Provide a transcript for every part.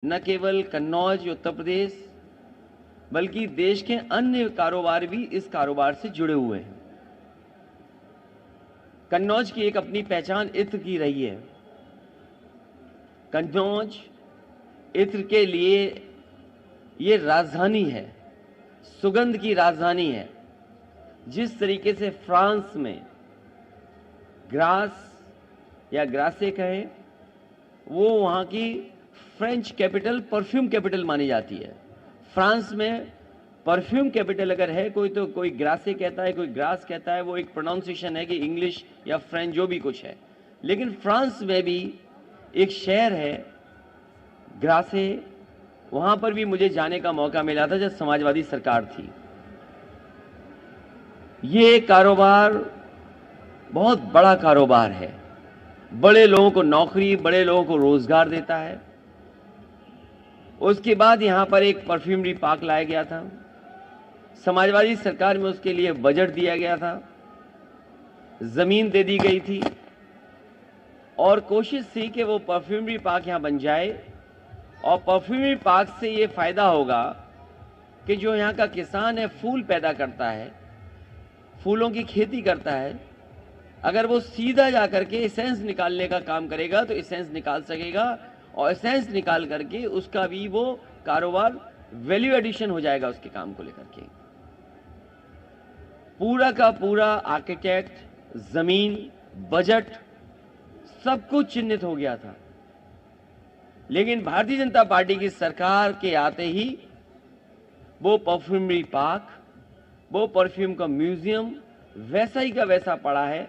न केवल कन्नौज उत्तर प्रदेश बल्कि देश के अन्य कारोबार भी इस कारोबार से जुड़े हुए हैं। कन्नौज की एक अपनी पहचान इत्र की रही है। कन्नौज इत्र के लिए ये राजधानी है, सुगंध की राजधानी है। जिस तरीके से फ्रांस में ग्रास या ग्रासे कहे, वो वहाँ की फ्रेंच कैपिटल, परफ्यूम कैपिटल मानी जाती है। फ्रांस में परफ्यूम कैपिटल अगर है कोई, तो कोई ग्रासे कहता है, कोई ग्रास कहता है। वो एक प्रोनाउंसिएशन है कि इंग्लिश या फ्रेंच जो भी कुछ है। लेकिन फ्रांस में भी एक शहर है ग्रासे, वहाँ पर भी मुझे जाने का मौका मिला था जब समाजवादी सरकार थी। ये कारोबार बहुत बड़ा कारोबार है, बड़े लोगों को नौकरी, बड़े लोगों को रोजगार देता है। उसके बाद यहाँ पर एक परफ्यूमरी पार्क लाया गया था। समाजवादी सरकार में उसके लिए बजट दिया गया था, जमीन दे दी गई थी और कोशिश थी कि वो परफ्यूमरी पार्क यहाँ बन जाए। और परफ्यूमरी पार्क से ये फायदा होगा कि जो यहाँ का किसान है, फूल पैदा करता है, फूलों की खेती करता है, अगर वो सीधा जाकर के एसेंस निकालने का काम करेगा तो एसेंस निकाल सकेगा और एसेंस निकाल करके उसका भी वो कारोबार वैल्यू एडिशन हो जाएगा उसके काम को लेकर के। पूरा का पूरा आर्किटेक्ट, जमीन, बजट सब कुछ चिन्हित हो गया था। लेकिन भारतीय जनता पार्टी की सरकार के आते ही वो परफ्यूमरी पार्क, वो परफ्यूम का म्यूजियम वैसा ही का वैसा पड़ा है।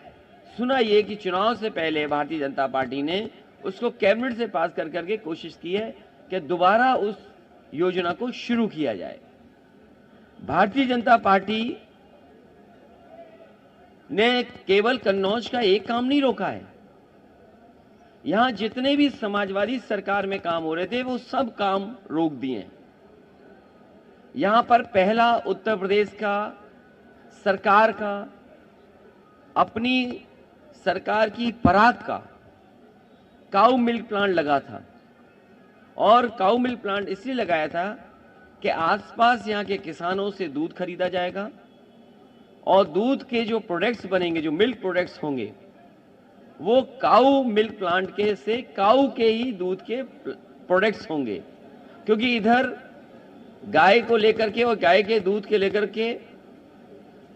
सुना ये कि चुनाव से पहले भारतीय जनता पार्टी ने उसको कैबिनेट से पास कर करके कोशिश की है कि दोबारा उस योजना को शुरू किया जाए। भारतीय जनता पार्टी ने केवल कन्नौज का एक काम नहीं रोका है। यहां जितने भी समाजवादी सरकार में काम हो रहे थे वो सब काम रोक दिए। यहां पर पहला उत्तर प्रदेश का सरकार का, अपनी सरकार की पराग का काऊ मिल्क प्लांट लगा था। और काऊ मिल्क प्लांट इसलिए लगाया था कि आसपास यहाँ के किसानों से दूध खरीदा जाएगा और दूध के जो प्रोडक्ट्स बनेंगे, जो मिल्क प्रोडक्ट्स होंगे, वो काऊ मिल्क प्लांट के से काऊ के ही दूध के प्रोडक्ट्स होंगे। क्योंकि इधर गाय को लेकर के और गाय के दूध के लेकर के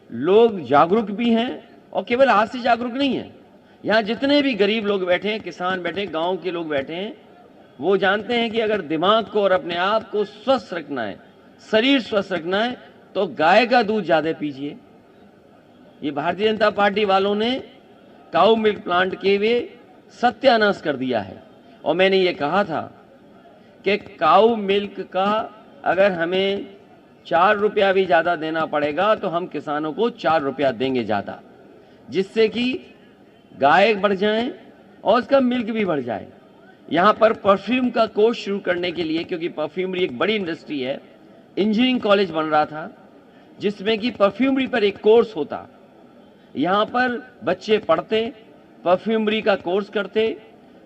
लोग जागरूक भी हैं और केवल आज से जागरूक नहीं है। यहाँ जितने भी गरीब लोग बैठे हैं, किसान बैठे हैं, गांव के लोग बैठे हैं, वो जानते हैं कि अगर दिमाग को और अपने आप को स्वस्थ रखना है, शरीर स्वस्थ रखना है, तो गाय का दूध ज्यादा पीजिए। ये भारतीय जनता पार्टी वालों ने काऊ मिल्क प्लांट के वे सत्यानाश कर दिया है। और मैंने ये कहा था कि काऊ मिल्क का अगर हमें 4 रुपया भी ज्यादा देना पड़ेगा तो हम किसानों को 4 रुपया देंगे ज्यादा, जिससे कि गाय बढ़ जाए और उसका मिल्क भी बढ़ जाए। यहाँ पर परफ्यूम का कोर्स शुरू करने के लिए, क्योंकि परफ्यूमरी एक बड़ी इंडस्ट्री है, इंजीनियरिंग कॉलेज बन रहा था जिसमें कि परफ्यूमरी पर एक कोर्स होता। यहाँ पर बच्चे पढ़ते, परफ्यूमरी का कोर्स करते,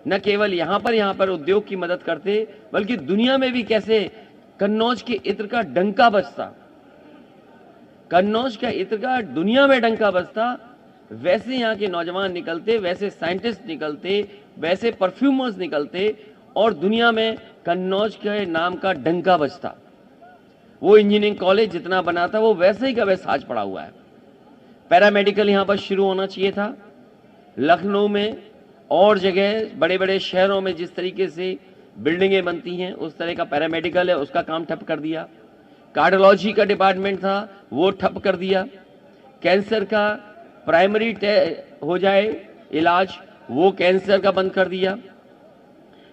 न केवल यहाँ पर उद्योग की मदद करते, बल्कि दुनिया में भी कैसे कन्नौज के इत्र का डंका बजता, कन्नौज का इत्र का दुनिया में डंका बजता, वैसे यहाँ के नौजवान निकलते, वैसे साइंटिस्ट निकलते, वैसे परफ्यूमर्स निकलते और दुनिया में कन्नौज के नाम का डंका बजता। वो इंजीनियरिंग कॉलेज जितना बना था वो वैसे ही का वैसा आज पड़ा हुआ है। पैरामेडिकल यहाँ पर शुरू होना चाहिए था। लखनऊ में और जगह बड़े बड़े शहरों में जिस तरीके से बिल्डिंगें बनती हैं उस तरह का पैरामेडिकल है, उसका काम ठप कर दिया। कार्डियोलॉजी का डिपार्टमेंट था, वो ठप कर दिया। कैंसर का प्राइमरी हो जाए इलाज, वो कैंसर का बंद कर दिया।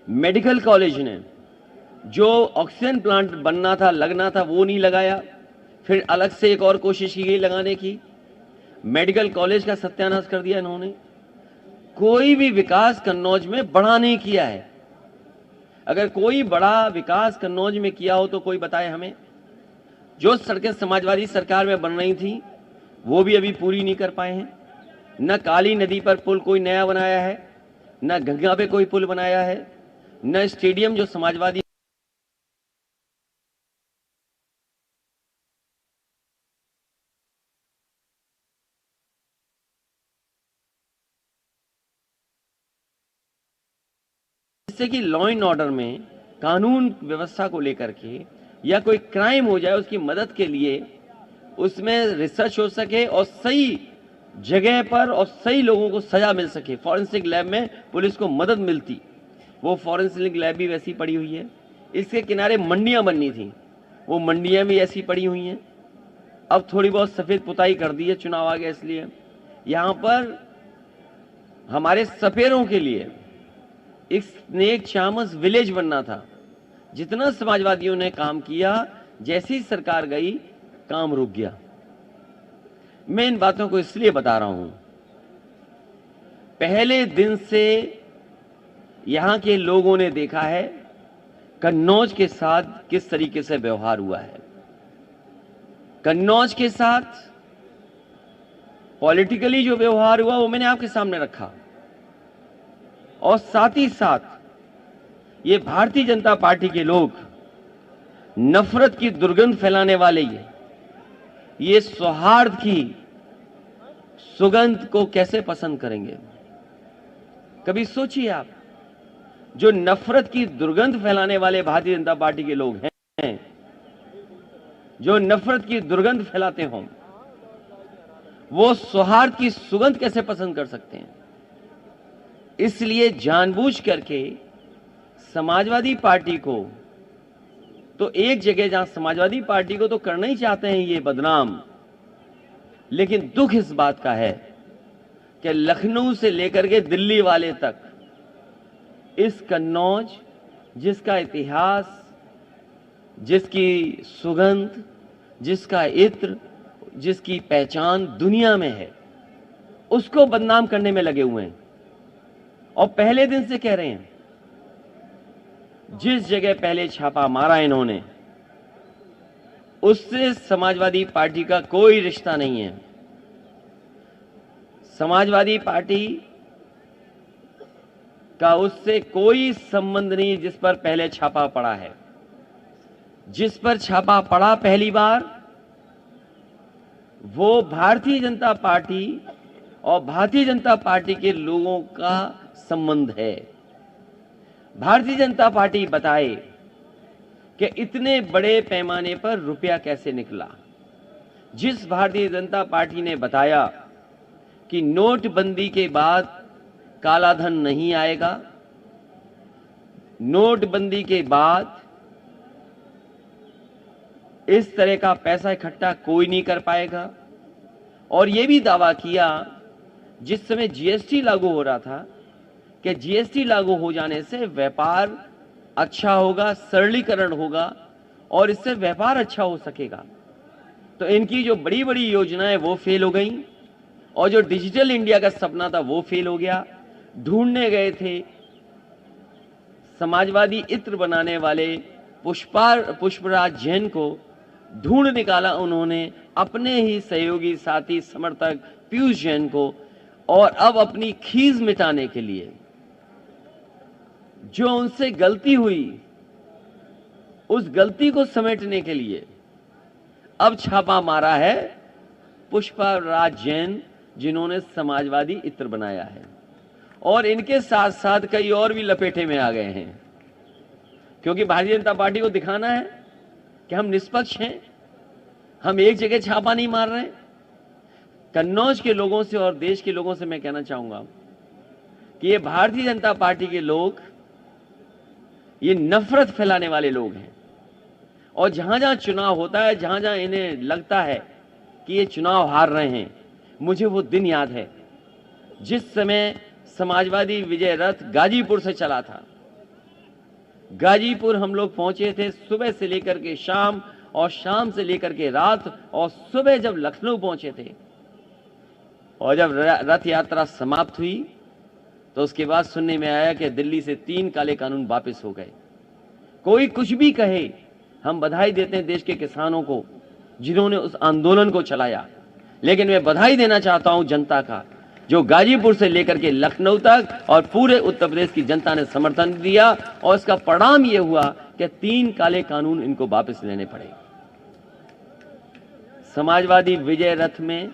मेडिकल कॉलेज ने जो ऑक्सीजन प्लांट बनना था, लगना था, वो नहीं लगाया। फिर अलग से एक और कोशिश की गई लगाने की, मेडिकल कॉलेज का सत्यानाश कर दिया इन्होंने। कोई भी विकास कन्नौज में बड़ा नहीं किया है। अगर कोई बड़ा विकास कन्नौज में किया हो तो कोई बताए हमें। जो सड़कें समाजवादी सरकार में बन रही थी वो भी अभी पूरी नहीं कर पाए हैं। न काली नदी पर पुल कोई नया बनाया है, न गंगा पे कोई पुल बनाया है, न स्टेडियम जो समाजवादी जिससे कि लॉ एंड ऑर्डर में कानून व्यवस्था को लेकर के या कोई क्राइम हो जाए उसकी मदद के लिए उसमें रिसर्च हो सके और सही जगह पर और सही लोगों को सजा मिल सके। फॉरेंसिक लैब में पुलिस को मदद मिलती, वो फॉरेंसिक लैब भी वैसी पड़ी हुई है। इसके किनारे मंडियां बननी थी, वो मंडियां भी ऐसी पड़ी हुई हैं। अब थोड़ी बहुत सफेद पुताई कर दी है, चुनाव आ गया इसलिए। यहां पर हमारे सपेरों के लिए एक स्नेक चामस विलेज बनना था। जितना समाजवादियों ने काम किया, जैसी सरकार गई काम रुक गया। मैं इन बातों को इसलिए बता रहा हूं, पहले दिन से यहां के लोगों ने देखा है कन्नौज के साथ किस तरीके से व्यवहार हुआ है। कन्नौज के साथ पॉलिटिकली जो व्यवहार हुआ वो मैंने आपके सामने रखा, और साथ ही साथ ये भारतीय जनता पार्टी के लोग नफरत की दुर्गंध फैलाने वाले ये सौहार्द की सुगंध को कैसे पसंद करेंगे। कभी सोचिए आप, जो नफरत की दुर्गंध फैलाने वाले भारतीय जनता पार्टी के लोग हैं, जो नफरत की दुर्गंध फैलाते हों, वो सौहार्द की सुगंध कैसे पसंद कर सकते हैं। इसलिए जानबूझ करके समाजवादी पार्टी को, तो एक जगह जहां समाजवादी पार्टी को तो करना ही चाहते हैं ये बदनाम, लेकिन दुख इस बात का है कि लखनऊ से लेकर के दिल्ली वाले तक इस कन्नौज, जिसका इतिहास, जिसकी सुगंध, जिसका इत्र, जिसकी पहचान दुनिया में है, उसको बदनाम करने में लगे हुए हैं। और पहले दिन से कह रहे हैं, जिस जगह पहले छापा मारा इन्होंने, उससे समाजवादी पार्टी का कोई रिश्ता नहीं है। समाजवादी पार्टी का उससे कोई संबंध नहीं जिस पर पहले छापा पड़ा है। जिस पर छापा पड़ा पहली बार, वो भारतीय जनता पार्टी और भारतीय जनता पार्टी के लोगों का संबंध है। भारतीय जनता पार्टी बताए कि इतने बड़े पैमाने पर रुपया कैसे निकला। जिस भारतीय जनता पार्टी ने बताया कि नोटबंदी के बाद काला धन नहीं आएगा, नोटबंदी के बाद इस तरह का पैसा इकट्ठा कोई नहीं कर पाएगा, और यह भी दावा किया जिस समय जीएसटी लागू हो रहा था कि जीएसटी लागू हो जाने से व्यापार अच्छा होगा, सरलीकरण होगा और इससे व्यापार अच्छा हो सकेगा। तो इनकी जो बड़ी बड़ी योजनाएं वो फेल हो गई, और जो डिजिटल इंडिया का सपना था वो फेल हो गया। ढूंढने गए थे समाजवादी इत्र बनाने वाले पुष्पराज जैन को, ढूंढ निकाला उन्होंने अपने ही सहयोगी साथी समर्थक पीयूष जैन को, और अब अपनी खीज मिटाने के लिए, जो उनसे गलती हुई, उस गलती को समेटने के लिए अब छापा मारा है पुष्पराज जैन, जिन्होंने समाजवादी इत्र बनाया है। और इनके साथ साथ कई और भी लपेटे में आ गए हैं, क्योंकि भारतीय जनता पार्टी को दिखाना है कि हम निष्पक्ष हैं, हम एक जगह छापा नहीं मार रहे। कन्नौज के लोगों से और देश के लोगों से मैं कहना चाहूंगा कि ये भारतीय जनता पार्टी के लोग ये नफरत फैलाने वाले लोग हैं, और जहां जहां चुनाव होता है, जहां जहां इन्हें लगता है कि ये चुनाव हार रहे हैं, मुझे वो दिन याद है जिस समय समाजवादी विजय रथ गाजीपुर से चला था। गाजीपुर हम लोग पहुंचे थे सुबह से लेकर के शाम, और शाम से लेकर के रात, और सुबह जब लखनऊ पहुंचे थे, और जब रथ यात्रा समाप्त हुई तो उसके बाद सुनने में आया कि दिल्ली से 3 काले कानून वापस हो गए। कोई कुछ भी कहे, हम बधाई देते हैं देश के किसानों को जिन्होंने उस आंदोलन को चलाया, लेकिन मैं बधाई देना चाहता हूं जनता का, जो गाजीपुर से लेकर के लखनऊ तक और पूरे उत्तर प्रदेश की जनता ने समर्थन दिया, और इसका परिणाम यह हुआ कि 3 काले कानून इनको वापस लेने पड़े। समाजवादी विजय रथ में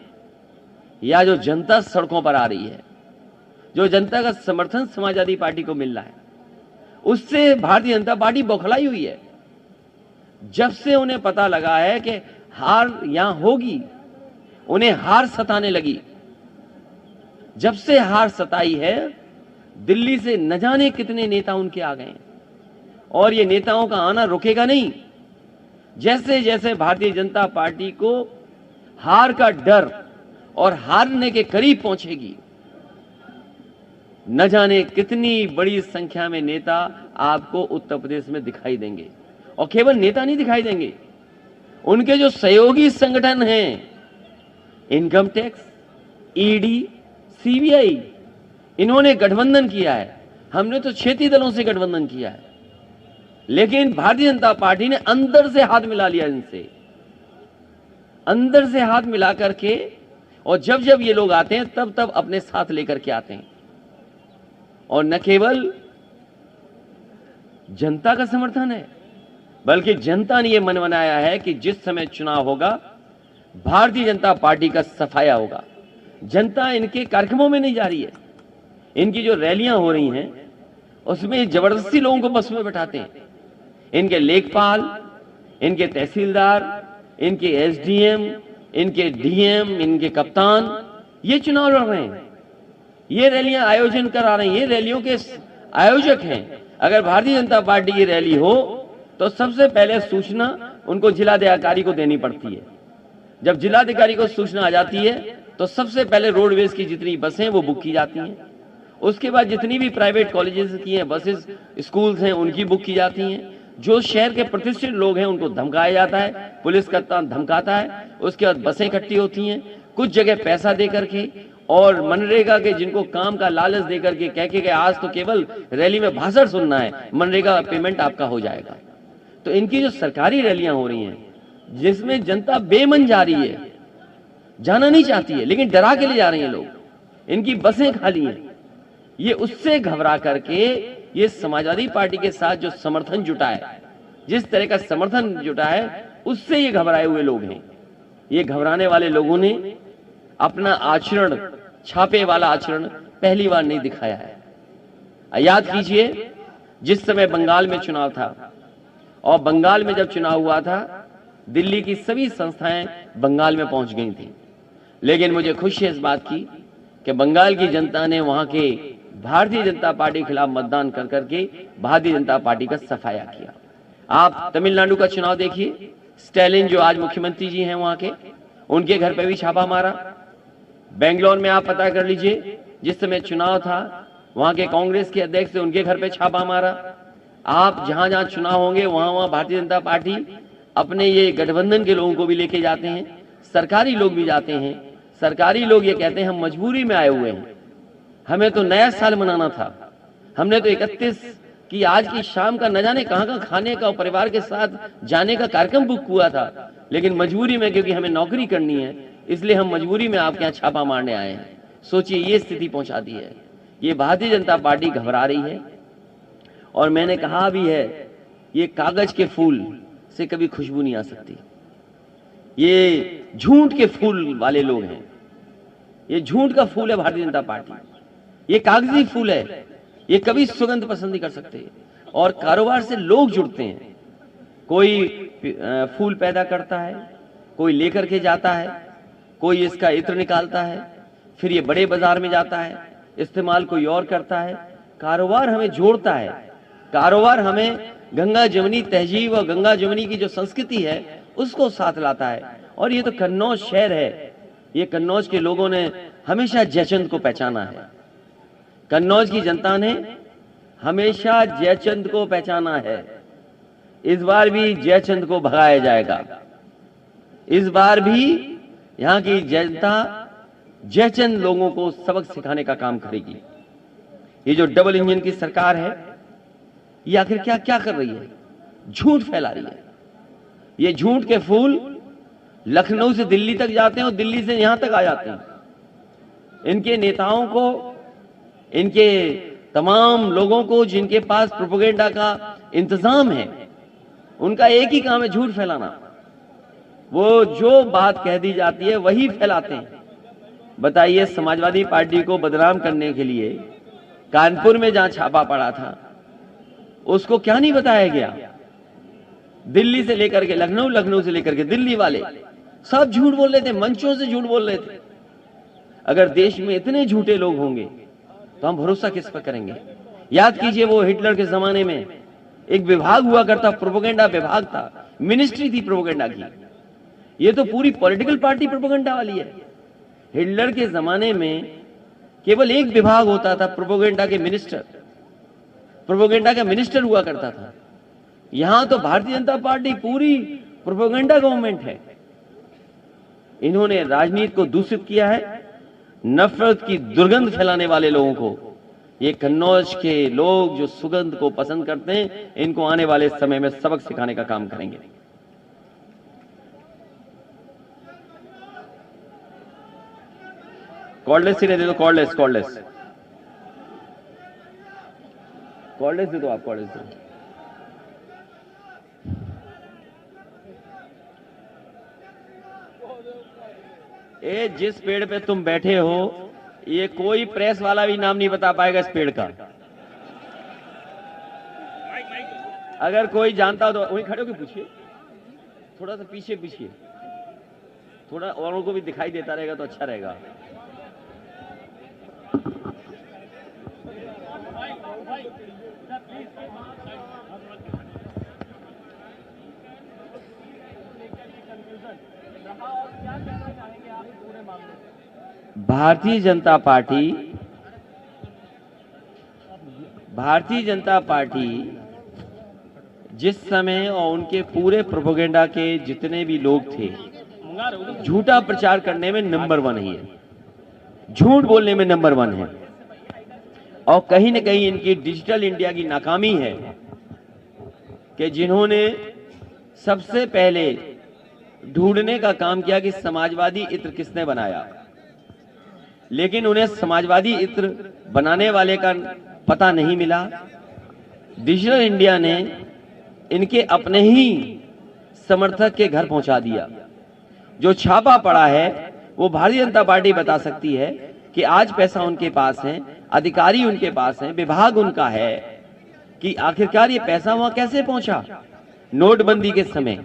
या जो जनता सड़कों पर आ रही है, जो जनता का समर्थन समाजवादी पार्टी को मिल रहा है, उससे भारतीय जनता पार्टी बौखलाई हुई है। जब से उन्हें पता लगा है कि हार यहां होगी, उन्हें हार सताने लगी। जब से हार सताई है, दिल्ली से न जाने कितने नेता उनके आ गए और ये नेताओं का आना रुकेगा नहीं। जैसे जैसे भारतीय जनता पार्टी को हार का डर और हारने के करीब पहुंचेगी, न जाने कितनी बड़ी संख्या में नेता आपको उत्तर प्रदेश में दिखाई देंगे। और केवल नेता नहीं दिखाई देंगे, उनके जो सहयोगी संगठन हैं, इनकम टैक्स, ईडी, सीबीआई, इन्होंने गठबंधन किया है। हमने तो क्षेत्रीय दलों से गठबंधन किया है, लेकिन भारतीय जनता पार्टी ने अंदर से हाथ मिला लिया इनसे, अंदर से हाथ मिला करके, और जब जब ये लोग आते हैं तब तब अपने साथ लेकर के आते हैं। और न केवल जनता का समर्थन है, बल्कि जनता ने यह मन बनाया है कि जिस समय चुनाव होगा, भारतीय जनता पार्टी का सफाया होगा। जनता इनके कार्यक्रमों में नहीं जा रही है। इनकी जो रैलियां हो रही हैं उसमें जबरदस्ती लोगों को बस में बैठाते हैं। इनके लेखपाल, इनके तहसीलदार, इनके एसडीएम, इनके डीएम, इनके कप्तान ये चुनाव लड़ रहे हैं, ये रैलियां आयोजन करा रहे हैं, ये रैलियों के आयोजक हैं। अगर भारतीय जनता पार्टी की रैली हो तो सबसे पहले सूचना उनको जिलाधिकारी को देनी पड़ती है। जब जिलाधिकारी को सूचना आ जाती है तो सबसे पहले रोडवेज की जितनी बसें वो बुक की जाती हैं, उसके बाद जितनी भी प्राइवेट कॉलेजेस की हैं बसेस, स्कूल्स हैं, उनकी बुक की जाती हैं। जो शहर के प्रतिष्ठित लोग हैं उनको धमकाया जाता है, पुलिस का धमकाता है, उसके बाद बसें इकट्ठी होती हैं, कुछ जगह पैसा दे करके और मनरेगा के जिनको काम का लालच दे करके कह के आज तो केवल रैली में भाषण सुनना है, मनरेगा पेमेंट आपका हो जाएगा। तो इनकी जो सरकारी रैलियां हो रही हैं जिसमें जनता बेमन जा रही है, जाना नहीं चाहती है, लेकिन डरा के ले जा रहे हैं लोग, इनकी बसें खाली हैं, ये उससे घबरा करके ये समाजवादी पार्टी के साथ जो समर्थन जुटा है, जिस तरह का समर्थन जुटा है, उससे ये घबराए हुए लोग हैं। ये घबराने वाले लोगों ने अपना आचरण, छापे वाला आचरण पहली बार नहीं दिखाया है। याद कीजिए जिस समय बंगाल में चुनाव था, और बंगाल में जब चुनाव हुआ था दिल्ली की सभी संस्थाएं बंगाल में पहुंच गई थी, लेकिन मुझे खुशी है इस बात की कि बंगाल की जनता ने वहां के भारतीय जनता पार्टी के खिलाफ मतदान कर करके भारतीय जनता पार्टी का सफाया किया। आप तमिलनाडु का चुनाव देखिए, स्टैलिन जो आज मुख्यमंत्री जी हैं वहां के, उनके घर पे भी छापा मारा। बेंगलोर में आप पता कर लीजिए, जिस समय चुनाव था वहां के कांग्रेस के अध्यक्ष थे, उनके घर पे छापा मारा। आप जहां जहां चुनाव होंगे वहां वहां भारतीय जनता पार्टी अपने ये गठबंधन के लोगों को भी लेके जाते हैं, सरकारी लोग भी जाते हैं। सरकारी लोग ये कहते हैं हम मजबूरी में आए हुए हैं, हमें तो नया साल मनाना था, हमने तो 31 की आज की शाम का न जाने कहां कहां खाने का और परिवार के साथ जाने का कार्यक्रम बुक हुआ था, लेकिन मजबूरी में क्योंकि हमें नौकरी करनी है इसलिए हम मजबूरी में आपके यहाँ छापा मारने आए हैं। सोचिए ये स्थिति पहुंचा दी है। ये भारतीय जनता पार्टी घबरा रही है। और मैंने कहा भी है, ये कागज के फूल से कभी खुशबू नहीं आ सकती। ये झूठ के फूल वाले लोग हैं, ये झूठ का फूल है भारतीय जनता पार्टी, ये कागजी फूल है, ये कभी सुगंध पसंद नहीं कर सकते। और कारोबार से लोग जुड़ते हैं, कोई फूल पैदा करता है, कोई लेकर के जाता है, कोई इसका इत्र निकालता है, फिर ये बड़े बाजार में जाता है, इस्तेमाल कोई और करता है। कारोबार हमें जोड़ता है, कारोबार हमें गंगा जमुनी तहजीब और गंगा जमुनी की जो संस्कृति है उसको साथ लाता है। और ये तो कन्नौज शहर है, ये कन्नौज के लोगों ने हमेशा जयचंद को पहचाना है, कन्नौज की जनता ने हमेशा जयचंद को पहचाना है। इस बार भी जयचंद को भगाया जाएगा, इस बार भी यहां की जनता जयचंद लोगों को सबक सिखाने का काम करेगी। ये जो डबल इंजन की सरकार है ये आखिर क्या क्या कर रही है? झूठ फैला रही है। ये झूठ के फूल लखनऊ से दिल्ली तक जाते हैं और दिल्ली से यहां तक आ जाते हैं। इनके नेताओं को, इनके तमाम लोगों को जिनके पास प्रोपेगेंडा का इंतजाम है, उनका एक ही काम है झूठ फैलाना। वो जो बात कह दी जाती है वही फैलाते हैं। बताइए, समाजवादी पार्टी को बदनाम करने के लिए कानपुर में जहां छापा पड़ा था, उसको क्या नहीं बताया गया? दिल्ली से लेकर के लखनऊ, लखनऊ से लेकर के दिल्ली वाले सब झूठ बोल रहे थे, मंचों से झूठ बोल रहे थे। अगर देश में इतने झूठे लोग होंगे तो हम भरोसा किस पर करेंगे? याद कीजिए, वो हिटलर के जमाने में एक विभाग हुआ करता, प्रोपेगेंडा विभाग था, मिनिस्ट्री थी प्रोपेगेंडा की। ये तो पूरी पॉलिटिकल पार्टी प्रोपेगेंडा वाली है। हिटलर के जमाने में केवल एक विभाग होता था, प्रोपेगेंडा के मिनिस्टर, प्रोपेगेंडा का मिनिस्टर हुआ करता था। यहां तो भारतीय जनता पार्टी पूरी प्रोपेगेंडा गवर्नमेंट है। इन्होंने राजनीति को दूषित किया है, नफरत की दुर्गंध फैलाने वाले लोगों को। ये कन्नौज के लोग जो सुगंध को पसंद करते हैं, इनको आने वाले समय में सबक सिखाने का काम करेंगे। कॉर्डलेस ही दे दो, कॉर्डलेस कॉर्डलेस कॉर्डलेस दे दो, आप कॉर्डलेस दे दो। ए, जिस पेड़ पे तुम बैठे हो, ये कोई प्रेस वाला भी नाम नहीं बता पाएगा इस पेड़ का। अगर कोई जानता हो तो वहीं खड़े होकर पूछिए, थोड़ा सा पीछे पीछे, थोड़ा औरों को भी दिखाई देता रहेगा तो अच्छा रहेगा। भारतीय जनता पार्टी जिस समय और उनके पूरे प्रोपेगेंडा के जितने भी लोग थे, झूठा प्रचार करने में नंबर 1 ही है, झूठ बोलने में नंबर 1 है। और कहीं न कहीं इनकी डिजिटल इंडिया की नाकामी है कि जिन्होंने सबसे पहले ढूंढने का काम किया कि समाजवादी इत्र किसने बनाया, लेकिन उन्हें समाजवादी इत्र बनाने वाले का पता नहीं मिला। डिजिटल इंडिया ने इनके अपने ही समर्थक के घर पहुंचा दिया। जो छापा पड़ा है वो भारतीय जनता पार्टी बता सकती है कि आज पैसा उनके पास है, अधिकारी उनके पास हैं, विभाग उनका है, कि आखिरकार ये पैसा वहां कैसे पहुंचा नोटबंदी के समय।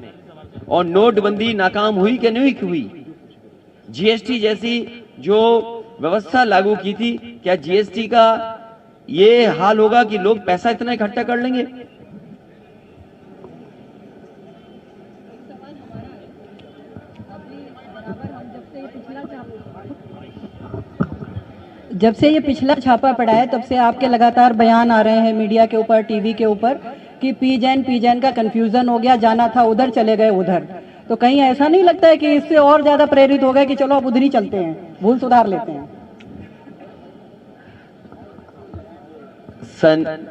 और नोटबंदी नाकाम हुई कि नहीं हुई? जीएसटी जैसी जो व्यवस्था लागू की थी, क्या जीएसटी का ये हाल होगा कि लोग पैसा इतना इकट्ठा कर लेंगे? जब से ये पिछला छापा पड़ा है तब से आपके लगातार बयान आ रहे हैं मीडिया के ऊपर, टीवी के ऊपर, कि पीजैन का कंफ्यूजन हो गया, जाना था उधर चले गए उधर। तो कहीं ऐसा नहीं लगता है कि इससे और ज्यादा प्रेरित हो गए कि चलो अब उधर ही चलते हैं, भूल सुधार लेते हैं?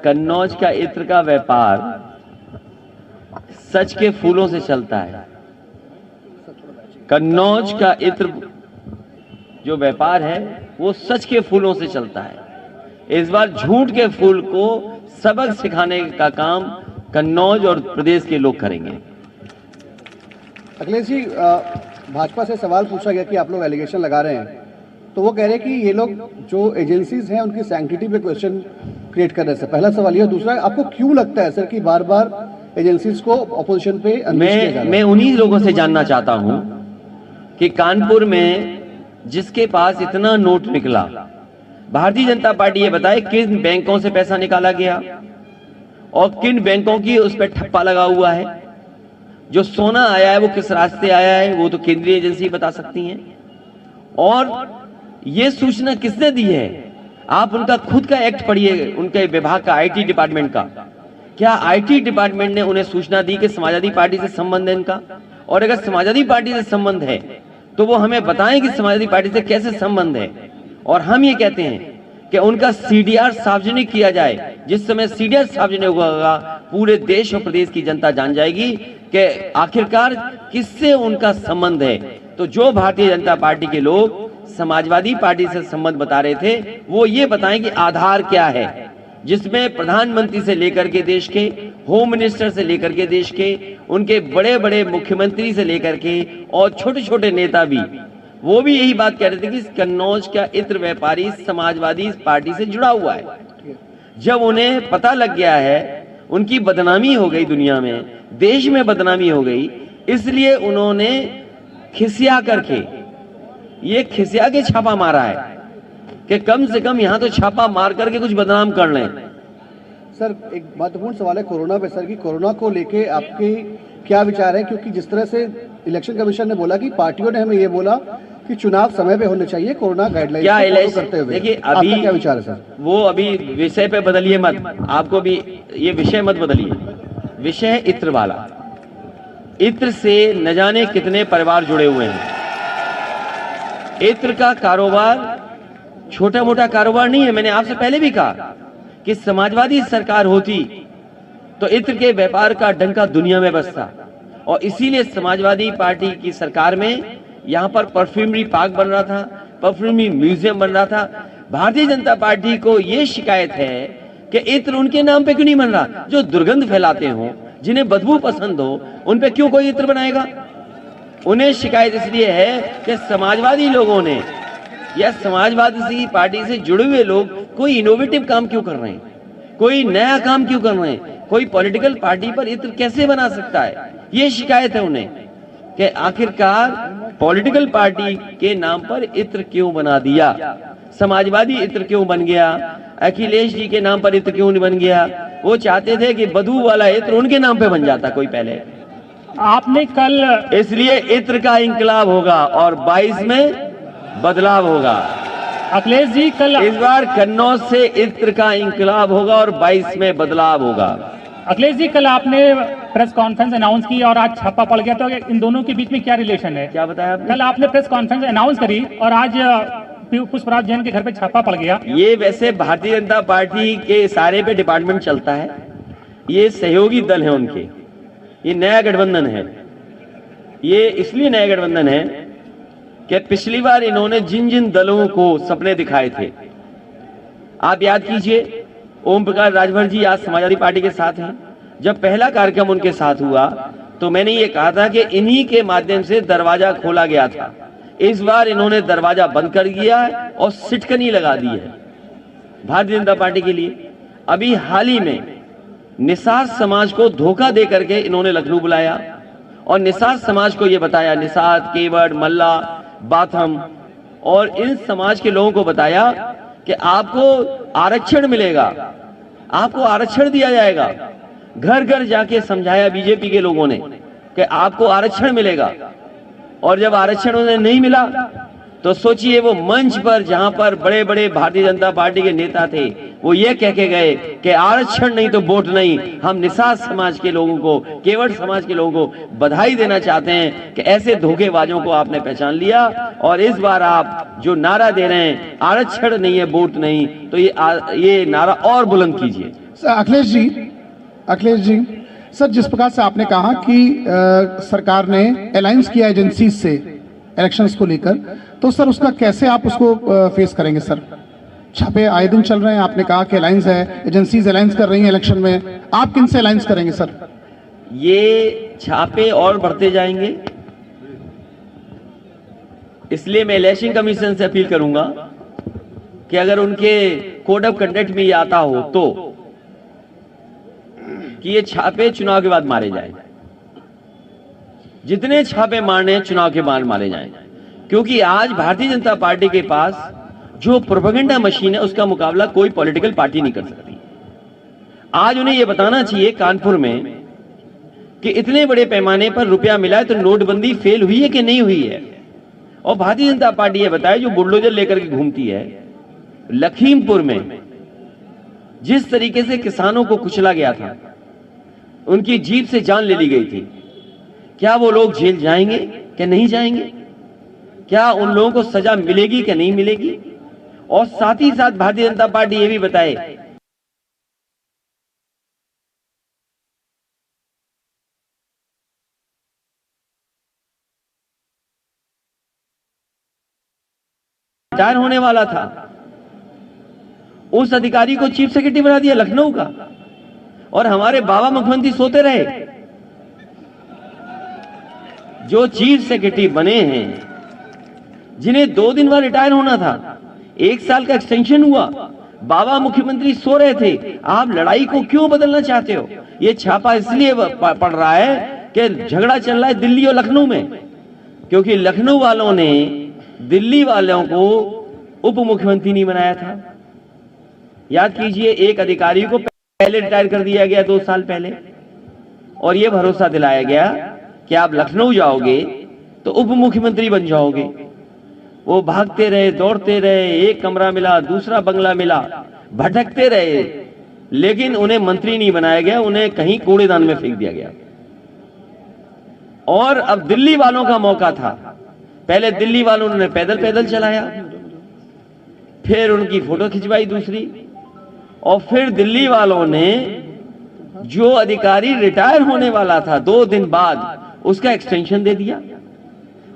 कन्नौज का इत्र का व्यापार सच के फूलों से चलता है। कन्नौज का इत्र जो व्यापार है वो सच के फूलों से चलता है। इस बार झूठ के फूल को सबक सिखाने का काम कन्नौज और प्रदेश के लोग करेंगे। अखिलेश जी, भाजपा से सवाल पूछा गया कि आप लोग एलिगेशन लगा रहे हैं, तो वो कह रहे हैं कि ये लोग जो एजेंसीज हैं उनकी सैंक्टिटी पे क्वेश्चन क्रिएट कर रहे हैं। पहला सवाल ये। दूसरा, आपको क्यों लगता है सर कि बार बार एजेंसीज को ऑपोजिशन पे मैं उन्हीं लोगों से जानना चाहता हूं कि कानपुर में जिसके पास इतना नोट निकला, भारतीय जनता पार्टी ये बताए किन बैंकों से पैसा निकाला गया और किन बैंकों की उस पर ठप्पा लगा हुआ है। जो सोना आया है वो किस रास्ते आया है वो तो केंद्रीय एजेंसी बता सकती हैं। और ये सूचना किसने दी है? आप उनका खुद का एक्ट पढ़िए, उनके विभाग का, आईटी डिपार्टमेंट का। क्या आईटी डिपार्टमेंट ने उन्हें सूचना दी कि समाजवादी पार्टी से संबंध है इनका? और अगर समाजवादी पार्टी से संबंध है तो वो हमें बताएं कि समाजवादी पार्टी से कैसे संबंध है। और हम ये कहते हैं कि उनका सीडीआर सार्वजनिक किया जाए। जिस समय सीडीआर सार्वजनिक होगा पूरे देश और प्रदेश की जनता जान जाएगी कि आखिरकार किससे उनका संबंध है। तो जो भारतीय जनता पार्टी के लोग समाजवादी पार्टी से संबंध बता रहे थे वो ये बताएं कि आधार क्या है, जिसमें प्रधानमंत्री से लेकर के देश के होम मिनिस्टर से लेकर के देश के उनके बड़े बड़े मुख्यमंत्री से लेकर के और छोटे छोटे नेता भी, वो भी यही बात कह रहे थे कि कन्नौज का इत्र व्यापारी समाजवादी पार्टी से जुड़ा हुआ है। जब उन्हें पता लग गया है उनकी बदनामी हो गई, दुनिया में, देश में बदनामी हो गई, इसलिए उन्होंने खिसिया करके, ये खिसिया के छापा मारा है कि कम से कम यहां तो छापा मार करके कुछ बदनाम कर लें। सर, एक महत्वपूर्ण सवाल है कोरोना पे सर, कि कोरोना को लेके आपके क्या विचार है? क्योंकि जिस तरह से इलेक्शन कमीशन ने बोला कि पार्टियों ने हमें ये बोला कि चुनाव समय पे होने चाहिए कोरोना गाइडलाइंस क्या फॉलो करते हुए, देखिए, आपका क्या विचार है सर? वो अभी विषय पे बदलिए मत, आपको भी ये विषय मत बदलिए। विषय इत्र वाला, इत्र से न जाने कितने परिवार जुड़े हुए हैं। इत्र का कारोबार छोटा मोटा कारोबार नहीं है। मैंने आपसे पहले भी कहा कि समाजवादी सरकार होती तो इत्र के व्यापार का डंका दुनिया में बजता, और इसीलिए समाजवादी पार्टी की सरकार में यहां पर परफ्यूमरी पार्क बन रहा था, परफ्यूमरी म्यूजियम बन रहा था। भारतीय जनता पार्टी को यह शिकायत है कि इत्र उनके नाम पे क्यों नहीं बन रहा? जो दुर्गंध फैलाते हो, जिन्हें बदबू पसंद हो, उन पे क्यों कोई इत्र बनाएगा? उन्हें शिकायत इसलिए है कि समाजवादी लोगों ने या समाजवादी पार्टी से जुड़े हुए लोग कोई इनोवेटिव काम क्यों कर रहे हैं, कोई नया काम क्यों कर रहे हैं, कोई पॉलिटिकल पार्टी पर इत्र कैसे बना सकता है? ये शिकायत है उन्हें कि आखिरकार पॉलिटिकल पार्टी के नाम पर इत्र क्यों बना दिया, समाजवादी इत्र क्यों बन गया, अखिलेश जी के नाम पर इत्र क्यों नहीं बन गया? वो चाहते थे कि बधू वाला इत्र उनके नाम पे बन जाता कोई पहले। आपने कल, इसलिए इत्र का इंकलाब होगा और 22 में बदलाव होगा। अखिलेश जी कल, इस बार कन्नौज से इत्र का इंकलाब होगा और 22 में बदलाव होगा। अखिलेश जी कल आपने प्रेस कॉन्फ्रेंस अनाउंस की और आज छापा पड़ गया, तो इन दोनों के बीच में क्या रिलेशन है? क्या बताया आपने? कल आपने प्रेस कॉन्फ्रेंस अनाउंस करी और आज पुष्पराज जैन के घर पे छापा पड़ गया। ये वैसे भारतीय जनता पार्टी के इशारे पे डिपार्टमेंट चलता है, ये सहयोगी दल है उनके, ये नया गठबंधन है। ये इसलिए नया गठबंधन है कि पिछली बार इन्होंने जिन जिन दलों को सपने दिखाए थे, आप याद कीजिए, ओम प्रकाश राजभर जी आज समाजवादी पार्टी के साथ हैं। जब पहला कार्यक्रम उनके साथ हुआ तो मैंने ये कहा था कि इन्हीं के माध्यम से दरवाजा खोला गया था। इस बार इन्होंने दरवाजा बंद कर दिया है और सिटकनी लगा दी है भारतीय जनता पार्टी के लिए। अभी हाल ही में निषाद समाज को धोखा दे करके इन्होंने लखनऊ बुलाया और निषाद समाज को यह बताया, निषाद, केवट, मल्ला, बाथम और इन समाज के लोगों को बताया कि आपको आरक्षण मिलेगा, आपको आरक्षण दिया जाएगा। घर घर जाके समझाया बीजेपी के लोगों ने कि आपको आरक्षण मिलेगा, और जब आरक्षण उन्हें नहीं मिला तो सोचिए वो मंच पर जहां पर बड़े बड़े भारतीय जनता पार्टी के नेता थे वो ये कह के गए कि आरक्षण नहीं तो वोट नहीं। हम निषाद समाज के लोगों को, केवट समाज के लोगों को बधाई देना चाहते हैं कि ऐसे धोखेबाजों को आपने पहचान लिया, और इस बार आप जो नारा दे रहे हैं आरक्षण नहीं है वोट नहीं, तो ये नारा और बुलंद कीजिए। अखिलेश जी, सर, जिस प्रकार से आपने कहा कि सरकार ने अलायंस किया एजेंसी से इलेक्शंस को लेकर, तो सर उसका कैसे आप उसको फेस करेंगे? सर, छापे आए दिन चल रहे हैं, आपने कहा कि अलायंस है, एजेंसीज अलायंस कर रही हैं इलेक्शन में, आप किन से अलायंस करेंगे? सर, ये छापे और बढ़ते जाएंगे, इसलिए मैं इलेक्शन कमीशन से अपील करूंगा कि अगर उनके कोड ऑफ कंडक्ट में ये आता हो तो कि ये छापे चुनाव के बाद मारे जाएं। जितने छापे मारने हैं चुनाव के बाद मारे जाएं, क्योंकि आज भारतीय जनता पार्टी के पास जो प्रोपेगेंडा मशीन है उसका मुकाबला कोई पॉलिटिकल पार्टी नहीं कर सकती। आज उन्हें यह बताना चाहिए कानपुर में कि इतने बड़े पैमाने पर रुपया मिला है तो नोटबंदी फेल हुई है कि नहीं हुई है, और भारतीय जनता पार्टी ये बताए जो बुलडोजर लेकर के घूमती है। लखीमपुर में जिस तरीके से किसानों को कुचला गया था, उनकी जीप से जान ले ली गई थी, क्या वो लोग जेल जाएंगे कि नहीं जाएंगे? क्या उन लोगों को सजा मिलेगी कि नहीं मिलेगी? और साथ ही साथ भारतीय जनता पार्टी ये भी बताए रिटायर होने वाला था, उस अधिकारी को चीफ सेक्रेटरी बना दिया लखनऊ का, और हमारे बाबा मुख्यमंत्री सोते रहे। जो चीफ सेक्रेटरी बने हैं, जिन्हें 2 दिन बाद रिटायर होना था, 1 साल का एक्सटेंशन हुआ, बाबा मुख्यमंत्री सो रहे थे, आप लड़ाई को क्यों बदलना चाहते हो? ये छापा इसलिए पड़ रहा है कि झगड़ा चल रहा है दिल्ली और लखनऊ में, क्योंकि लखनऊ वालों ने दिल्ली वालों को उप मुख्यमंत्री नहीं बनाया था। याद कीजिए, एक अधिकारी को पहले रिटायर कर दिया गया 2 साल पहले, और यह भरोसा दिलाया गया कि आप लखनऊ जाओगे तो उप मुख्यमंत्री बन जाओगे। वो भागते रहे, दौड़ते रहे, एक कमरा मिला, दूसरा बंगला मिला, भटकते रहे, लेकिन उन्हें मंत्री नहीं बनाया गया, उन्हें कहीं कूड़ेदान में फेंक दिया गया। और अब दिल्ली वालों का मौका था। पहले दिल्ली वालों ने पैदल पैदल चलाया, फिर उनकी फोटो खिंचवाई दूसरी, और फिर दिल्ली वालों ने जो अधिकारी रिटायर होने वाला था 2 दिन बाद, उसका एक्सटेंशन दे दिया,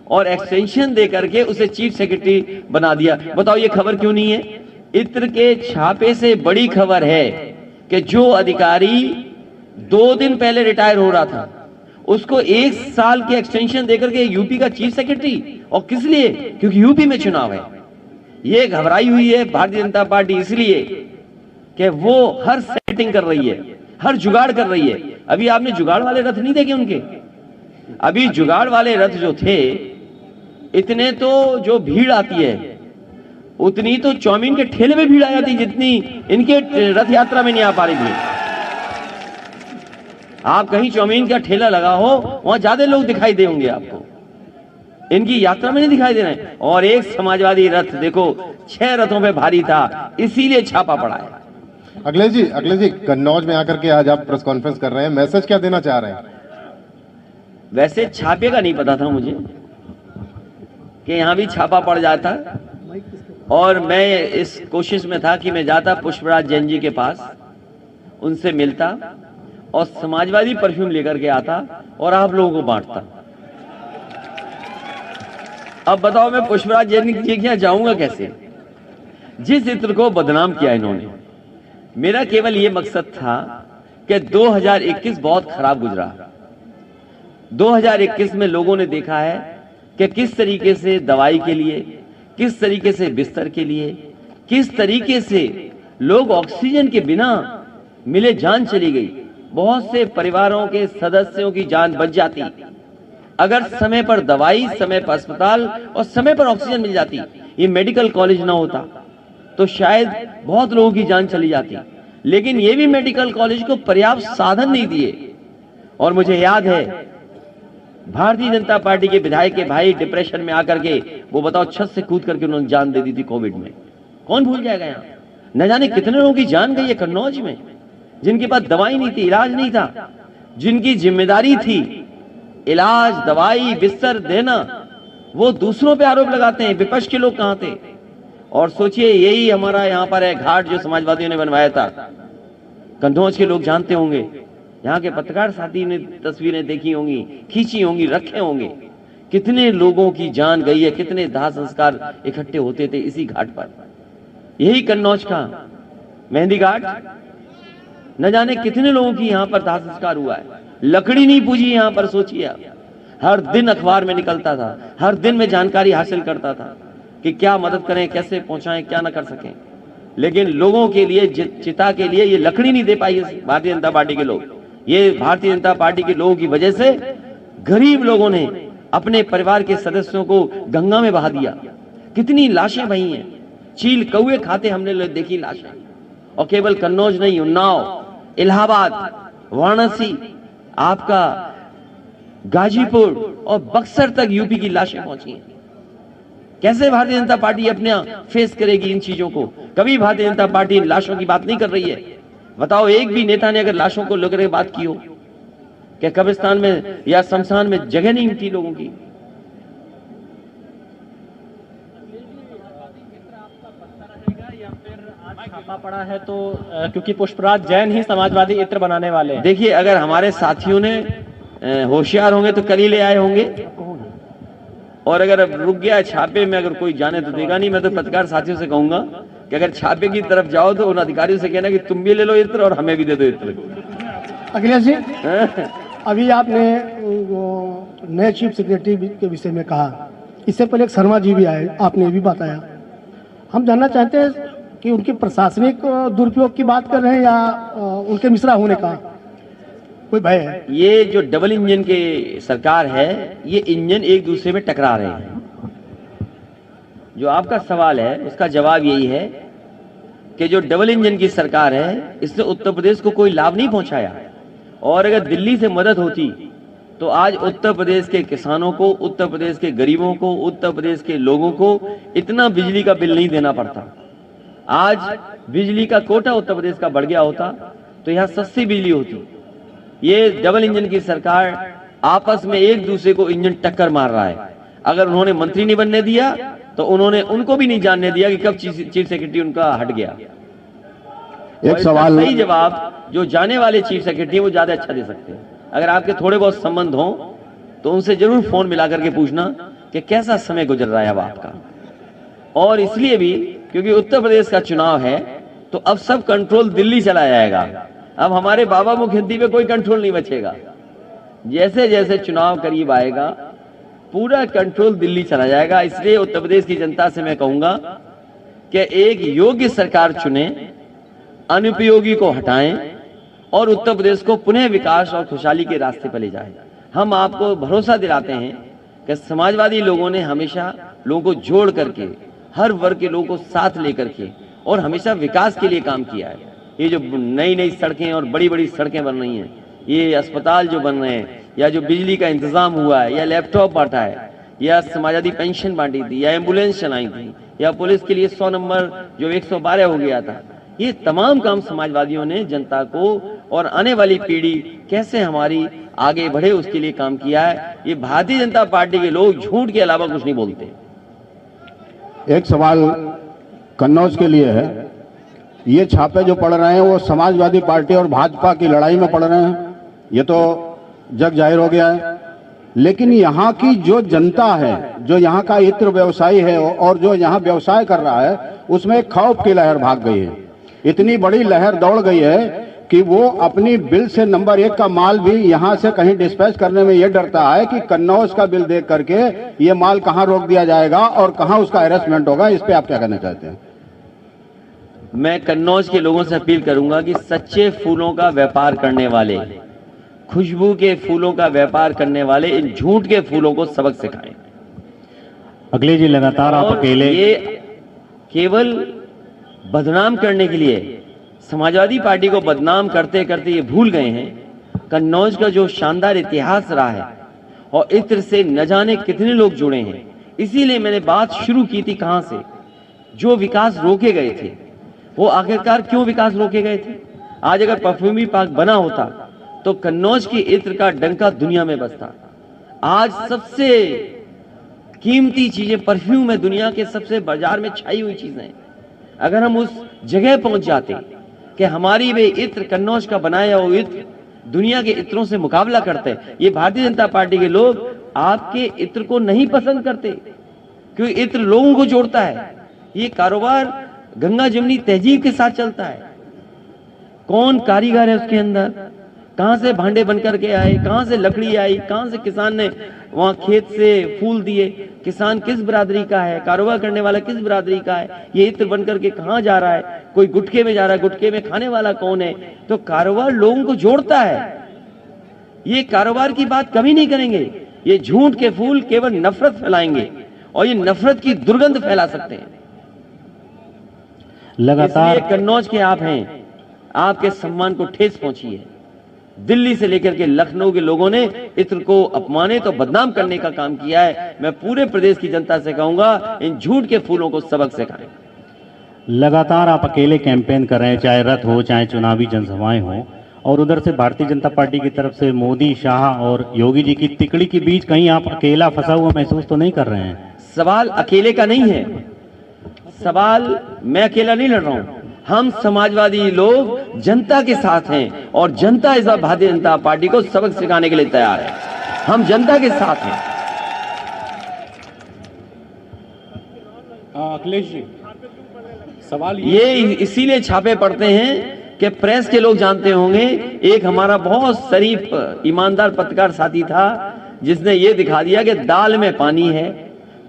और एक्सटेंशन दे करके उसे चीफ सेक्रेटरी बना दिया। बताओ ये खबर क्यों नहीं है? इत्र के छापे से बड़ी खबर है कि जो अधिकारी 2 दिन पहले रिटायर हो रहा था, उसको 1 साल के एक्सटेंशन देकर के यूपी का चीफ सेक्रेटरी, और किस लिए? क्योंकि यूपी में चुनाव है। ये घबराई हुई है भारतीय जनता पार्टी इसलिए कि वो हर सेटिंग कर रही है, हर जुगाड़ कर रही है। अभी आपने जुगाड़ वाले रथ नहीं देखे उनके? अभी जुगाड़ वाले रथ जो थे, इतने तो जो भीड़ आती है उतनी तो चाउमीन के ठेले में भीड़ आ जाती, जितनी इनके रथ यात्रा में नहीं आ पा रही भीड़। आप कहीं चाउमीन का ठेला लगा हो, वहां ज्यादा लोग दिखाई देंगे आपको, इनकी यात्रा में नहीं दिखाई दे रहे। और एक समाजवादी रथ देखो 6 रथों पे भारी था, इसीलिए छापा पड़ा है। अखिलेश जी, कन्नौज में आकर के आज आप प्रेस कॉन्फ्रेंस कर रहे हैं, मैसेज क्या देना चाह रहे हैं? वैसे छापे का नहीं पता था मुझे कि यहां भी छापा पड़ जाता, और मैं इस कोशिश में था कि मैं जाता पुष्पराज जैन जी के पास, उनसे मिलता और समाजवादी परफ्यूम लेकर के आता और आप लोगों को बांटता। अब बताओ मैं पुष्पराज जैन जी के यहाँ जाऊंगा कैसे, जिस इत्र को बदनाम किया इन्होंने। मेरा केवल यह मकसद था कि 2021 बहुत खराब गुजरा। 2021 में लोगों ने देखा है कि किस तरीके से दवाई के लिए, किस तरीके से बिस्तर के लिए, किस तरीके से लोग ऑक्सीजन के बिना मिले जान चली गई। बहुत से परिवारों के सदस्यों की जान बच जाती अगर समय पर दवाई, समय पर अस्पताल और समय पर ऑक्सीजन मिल जाती, ये मेडिकल कॉलेज ना होता तो शायद बहुत लोगों की जान चली जाती। लेकिन ये भी मेडिकल कॉलेज को पर्याप्त साधन नहीं दिए। और मुझे याद है भारतीय जनता पार्टी के विधायक के भाई डिप्रेशन में आकर के, वो बताओ छत से कूद करके उन्होंने जान दे दी थी कोविड में। कौन भूल जाएगा? यहाँ न जाने कितने लोगों की जान गई है कन्नौज में, जिनके पास दवाई नहीं थी, इलाज नहीं था, जिनकी जिम्मेदारी थी इलाज, दवाई, बिस्तर देना, वो दूसरों पे आरोप लगाते हैं। विपक्ष के लोग कहां थे? और सोचिए यही हमारा यहाँ पर है घाट जो समाजवादियों ने बनवाया था। कन्नौज के लोग जानते होंगे, यहाँ के पत्रकार साथी ने तस्वीरें देखी होंगी, खींची होंगी, रखे होंगे, कितने लोगों की जान गई है, कितने दाह संस्कार इकट्ठे होते थे इसी घाट पर। यही कन्नौज का मेहंदी घाट, न जाने कितने लोगों की यहाँ पर दाह संस्कार हुआ है। लकड़ी नहीं पूजी यहाँ पर, सोचिए आप। हर दिन अखबार में निकलता था, हर दिन में जानकारी हासिल करता था कि क्या मदद करें, कैसे पहुंचाएं, क्या ना कर सकें। लेकिन लोगों के लिए, चिता के लिए ये लकड़ी नहीं दे पाई भारतीय जनता पार्टी के लोग। ये भारतीय जनता पार्टी के लोगों की वजह से गरीब लोगों ने अपने परिवार के सदस्यों को गंगा में बहा दिया। कितनी लाशें बही हैं, चील कौए खाते हमने देखी लाशें। और केवल कन्नौज नहीं, उन्नाव, इलाहाबाद, वाराणसी, आपका गाजीपुर और बक्सर तक यूपी की लाशें पहुंची हैं। कैसे भारतीय जनता पार्टी अपने फेस करेगी इन चीजों को? कभी भारतीय जनता पार्टी इन लाशों की बात नहीं कर रही है। बताओ एक भी नेता ने अगर लाशों को लेकर बात की हो कि कब्रिस्तान में या शमशान में जगह नहीं मिलती लोगों की? छापा पड़ा है तो क्योंकि पुष्पराज जैन ही समाजवादी इत्र बनाने वाले हैं। देखिए, अगर हमारे साथियों ने होशियार होंगे तो कल ही ले आए होंगे, और अगर अब रुक गया छापे में, अगर कोई जाने तो देगा नहीं। मैं तो पत्रकार साथियों से कहूंगा कि अगर छापे की तरफ जाओ तो उन अधिकारियों से कहना कि तुम भी ले लो इत्र और हमें भी दे दो इत्र। अखिलेश जी, अभी आपने नए चीफ सेक्रेटरी के विषय में कहा, इससे पहले एक शर्मा जी भी आए, आपने भी बताया। हम जानना चाहते हैं कि उनके प्रशासनिक दुरुपयोग की बात कर रहे हैं या उनके मिश्रा होने का कोई भय है? ये जो डबल इंजन के सरकार है, ये इंजन एक दूसरे में टकरा रहे हैं। जो आपका सवाल है उसका जवाब यही है कि जो डबल इंजन की सरकार है, इसने उत्तर प्रदेश को कोई लाभ नहीं पहुंचाया। और अगर दिल्ली से मदद होती तो आज उत्तर प्रदेश के किसानों को, उत्तर प्रदेश के गरीबों को, उत्तर प्रदेश के लोगों को इतना बिजली का बिल नहीं देना पड़ता। आज बिजली का कोटा उत्तर प्रदेश का बढ़ गया होता तो यहाँ सस्ती बिजली होती। ये डबल इंजन की सरकार आपस में एक दूसरे को इंजन टक्कर मार रहा है। अगर उन्होंने मंत्री नहीं बनने दिया तो उन्होंने उनको भी नहीं जानने दिया कि कब चीफ सेक्रेटरी उनका हट गया। एक सवाल, सही जवाब जो जाने वाले चीफ सेक्रेटरी वो ज्यादा अच्छा दे सकते हैं। अगर आपके थोड़े बहुत संबंध हो तो उनसे जरूर फोन मिला करके पूछना कि कैसा समय गुजर रहा है अब आपका। और इसलिए भी क्योंकि उत्तर प्रदेश का चुनाव है तो अब सब कंट्रोल दिल्ली चला जाएगा। अब हमारे बाबा मुख्यमंत्री पे कोई कंट्रोल नहीं बचेगा। जैसे जैसे चुनाव करीब आएगा पूरा कंट्रोल दिल्ली चला जाएगा। इसलिए उत्तर प्रदेश की जनता से मैं कहूंगा कि एक योग्य सरकार चुने, अनुपयोगी को हटाएं और उत्तर प्रदेश को पुनः विकास और खुशहाली के रास्ते पर ले जाएं। हम आपको भरोसा दिलाते हैं कि समाजवादी लोगों ने हमेशा लोगों को जोड़ करके, हर वर्ग के लोगों को साथ लेकर के और हमेशा विकास के लिए काम किया है। ये जो नई नई सड़कें और बड़ी बड़ी सड़कें बन रही हैं, ये अस्पताल जो बन रहे हैं, या जो बिजली का इंतजाम हुआ है, या लैपटॉप बांटा है, या समाजवादी पेंशन बांटी थी, या एम्बुलेंस चलाई थी, या पुलिस के लिए 100 नंबर जो 112 हो गया था, ये तमाम काम समाजवादियों ने जनता को और आने वाली पीढ़ी कैसे हमारी आगे बढ़े उसके लिए काम किया है। ये भारतीय जनता पार्टी के लोग झूठ के अलावा कुछ नहीं बोलते। एक सवाल कन्नौज के लिए है। ये छापे जो पड़ रहे हैं वो समाजवादी पार्टी और भाजपा की लड़ाई में पड़ रहे हैं, ये तो जग जाहिर हो गया है। लेकिन यहाँ की जो जनता है, जो यहाँ का इत्र व्यवसायी है और जो यहाँ व्यवसाय कर रहा है, उसमें एक खौफ की लहर भाग गई है। इतनी बड़ी लहर दौड़ गई है कि वो अपनी बिल से नंबर 1 का माल भी यहाँ से कहीं डिस्पैच करने में ये डरता है कि कन्नौज का बिल देख करके ये माल कहाँ रोक दिया जाएगा और कहाँ उसका हेरासमेंट होगा। इस पे आप क्या कहना चाहते हैं? मैं कन्नौज के लोगों से अपील करूंगा कि सच्चे फूलों का व्यापार करने वाले, खुशबू के फूलों का व्यापार करने वाले इन झूठ के फूलों को सबक सिखाएं। अगले जी लगातार आप अकेले, ये केवल बदनाम करने के लिए, समाजवादी पार्टी को बदनाम करते करते ये भूल गए हैं कन्नौज का जो शानदार इतिहास रहा है और इत्र से न जाने कितने लोग जुड़े हैं। इसीलिए मैंने बात शुरू की थी कहां से, जो विकास रोके गए थे वो आखिरकार क्यों विकास रोके गए थे। आज अगर परफ्यूमरी पार्क बना होता तो कन्नौज की इत्र का डंका दुनिया में बजता। आज सबसे कीमती चीजें परफ्यूम है, दुनिया के सबसे बाजार में छाई हुई चीजें। अगर हम उस जगह पहुंच जाते कि हमारी वे इत्र, कन्नौज का बनाया हुआ इत्र दुनिया के इत्रों से मुकाबला करते। ये भारतीय जनता पार्टी के लोग आपके इत्र को नहीं पसंद करते क्योंकि इत्र लोगों को जोड़ता है। ये कारोबार गंगा जमुनी तहजीब के साथ चलता है। कौन कारीगर है उसके अंदर, कहां से भांडे बनकर के आए, कहां से लकड़ी आई, कहां से किसान ने वहां खेत से फूल दिए, किसान किस बिरादरी का है, कारोबार करने वाला किस बिरादरी का है, ये इत्र बनकर के कहां जा रहा है, कोई गुटखे में जा रहा है, गुटखे में खाने वाला कौन है। तो कारोबार लोगों को जोड़ता है। ये कारोबार की बात कभी नहीं करेंगे। ये झूठ के फूल केवल नफरत फैलाएंगे और ये नफरत की दुर्गंध फैला सकते हैं। लगातार कन्नौज के आप हैं, आपके सम्मान को ठेस पहुंची है। दिल्ली से लेकर के लखनऊ के लोगों ने इत्र को अपमानित और बदनाम करने का काम किया है। मैं पूरे प्रदेश की जनता से कहूंगा इन झूठ के फूलों को सबक सिखाएं। लगातार आप अकेले कैंपेन कर रहे हैं, चाहे रथ हो चाहे चुनावी जनसभाएं हो, और उधर से भारतीय जनता पार्टी की तरफ से मोदी, शाह और योगी जी की तिकड़ी के बीच कहीं आप अकेला फंसा हुआ महसूस तो नहीं कर रहे हैं? सवाल अकेले का नहीं है, सवाल मैं अकेला नहीं लड़ रहा हूं। हम समाजवादी लोग जनता के साथ हैं और जनता इस बार भारतीय जनता पार्टी को सबक सिखाने के लिए तैयार है। हम जनता के साथ हैं। अखिलेश जी, सवाल ये इसीलिए छापे पड़ते हैं कि प्रेस के लोग जानते होंगे, एक हमारा बहुत शरीफ ईमानदार पत्रकार साथी था जिसने ये दिखा दिया कि दाल में पानी है,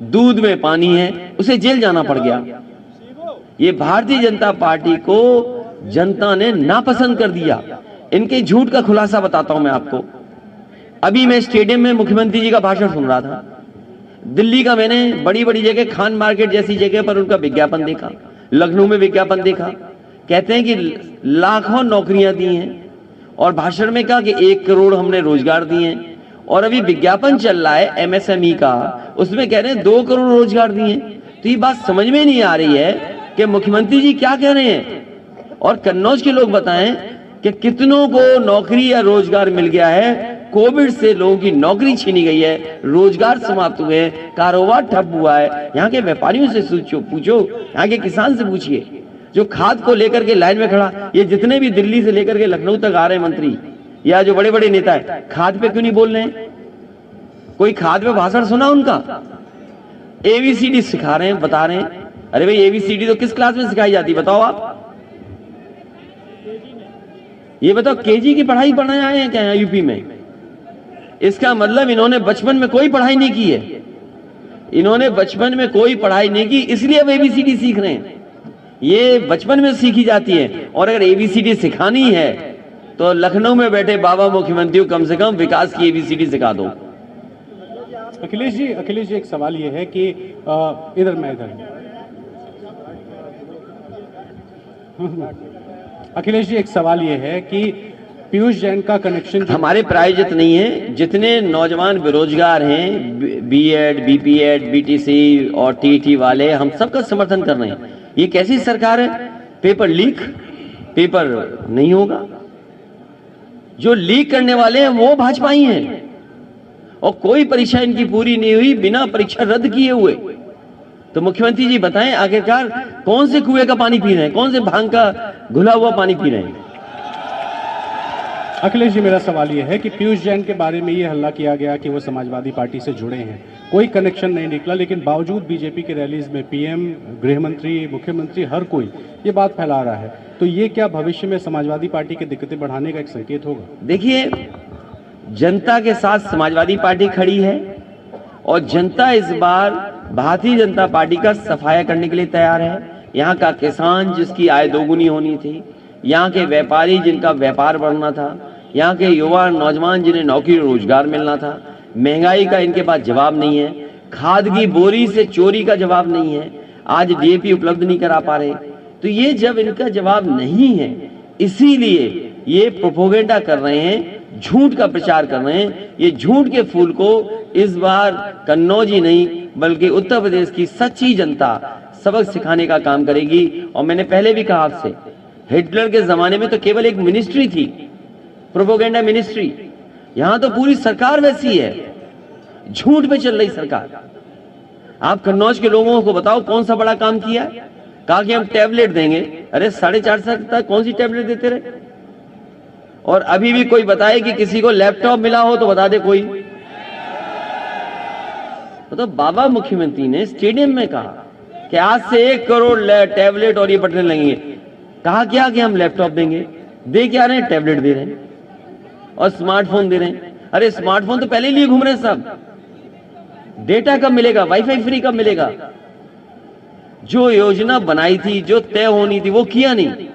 दूध में पानी है, उसे जेल जाना पड़ गया। ये भारतीय जनता पार्टी को जनता ने नापसंद कर दिया। इनके झूठ का खुलासा बताता हूं मैं आपको। अभी मैं स्टेडियम में मुख्यमंत्री जी का भाषण सुन रहा था। दिल्ली का मैंने बड़ी बड़ी जगह, खान मार्केट जैसी जगह पर उनका विज्ञापन देखा, लखनऊ में विज्ञापन देखा। कहते हैं कि लाखों नौकरियां दी हैं, और भाषण में कहा कि 1 करोड़ हमने रोजगार दिए हैं। और अभी विज्ञापन चल रहा है एमएसएमई का, उसमें कह रहे हैं 2 करोड़ रोजगार दिए हैं। तो ये बात समझ में नहीं आ रही है कि मुख्यमंत्री जी क्या कह रहे हैं। और कन्नौज के लोग बताएं कि कितनों को नौकरी या रोजगार मिल गया है। कोविड से लोगों की नौकरी छीनी गई है, रोजगार समाप्त हुए हैं, कारोबार ठप हुआ है। यहाँ के व्यापारियों से पूछो, यहाँ के किसान से पूछिए जो खाद को लेकर के लाइन में खड़ा। ये जितने भी दिल्ली से लेकर के लखनऊ तक आ रहे हैं मंत्री या जो बड़े बड़े नेता है, खाद पे क्यों नहीं बोल रहे हैं? कोई खाद पे भाषण सुना उनका? एबीसीडी सिखा रहे हैं, बता रहे हैं। अरे भाई, एबीसीडी तो किस क्लास में सिखाई जाती बताओ आप? ये बताओ, केजी की पढ़ाई पढ़ने आए हैं क्या यूपी में? इसका मतलब इन्होंने बचपन में कोई पढ़ाई नहीं की है। इन्होंने बचपन में कोई पढ़ाई नहीं की, इसलिए अब एबीसीडी सीख रहे हैं। ये बचपन में सीखी जाती है। और अगर एबीसीडी सिखानी है तो लखनऊ में बैठे बाबा मुख्यमंत्री को कम से कम विकास की एबीसीडी सिखा दो। अखिलेश जी एक सवाल ये है कि अखिलेश जी एक सवाल ये है कि पीयूष जैन का कनेक्शन हमारे प्रायोजित नहीं है। जितने नौजवान बेरोजगार हैं, बीएड, बीपीएड, बीटीसी और टीटी वाले, हम सबका समर्थन कर रहे हैं। ये कैसी सरकार है? पेपर लीक, पेपर नहीं होगा। जो लीक करने वाले हैं वो भाजपा ही हैं, और कोई परीक्षा इनकी पूरी नहीं हुई, बिना परीक्षा रद्द किए हुए। तो मुख्यमंत्री जी बताएं, आखिरकार कौन से कुएं का पानी पी रहे हैं, कौन से भांग का घुला हुआ पानी पी रहे हैं? अखिलेश जी, मेरा सवाल यह है कि पीयूष जैन के बारे में ये हल्ला किया गया कि वो समाजवादी पार्टी से जुड़े हैं, कोई कनेक्शन नहीं निकला, लेकिन बावजूद बीजेपी के रैलीज में पीएम, गृह मंत्री, मुख्यमंत्री, हर कोई ये बात फैला रहा है। तो ये क्या भविष्य में समाजवादी पार्टी की दिक्कतें बढ़ाने का एक संकेत होगा? देखिए, जनता के साथ समाजवादी पार्टी खड़ी है, और जनता इस बार भारतीय जनता पार्टी का सफाया करने के लिए तैयार है। यहाँ का किसान जिसकी आय दोगुनी होनी थी, यहाँ के व्यापारी जिनका व्यापार बढ़ना था, यहाँ के युवा नौजवान जिन्हें नौकरी रोजगार मिलना था, महंगाई का इनके पास जवाब नहीं है, खाद की बोरी से चोरी का जवाब नहीं है, आज डीएपी उपलब्ध नहीं करा पा रहे। तो ये जब इनका जवाब नहीं है, इसीलिए ये प्रोपोगेंडा कर रहे हैं, झूठ का प्रचार कर रहे हैं। ये झूठ के फूल को इस बार कन्नौज ही नहीं बल्कि उत्तर प्रदेश की सच्ची जनता सबक सिखाने का काम करेगी। और मैंने पहले भी कहा आपसे, हिटलर के जमाने में तो केवल एक मिनिस्ट्री थी, प्रोपोगेंडा मिनिस्ट्री। यहां तो पूरी सरकार वैसी है, झूठ पे चल रही सरकार। आप कन्नौज के लोगों को बताओ कौन सा बड़ा काम किया? कहा कि हम टैबलेट देंगे। अरे 4.5 साल तक कौन सी टैबलेट देते रहे? और अभी भी कोई बताए कि किसी को लैपटॉप मिला हो तो बता दे कोई। तो बाबा मुख्यमंत्री ने स्टेडियम में कहा कि आज से 1 करोड़ टैबलेट और ये बटन लगेंगे। कहा क्या कि हम लैपटॉप देंगे, दे क्या रहे हैं? टैबलेट दे रहे हैं और स्मार्टफोन दे रहे हैं। अरे स्मार्टफोन तो पहले लिए घूम रहे हैं सब। डेटा कब मिलेगा? वाईफाई फ्री कब मिलेगा? जो योजना बनाई थी, जो तय होनी थी, वो किया नहीं,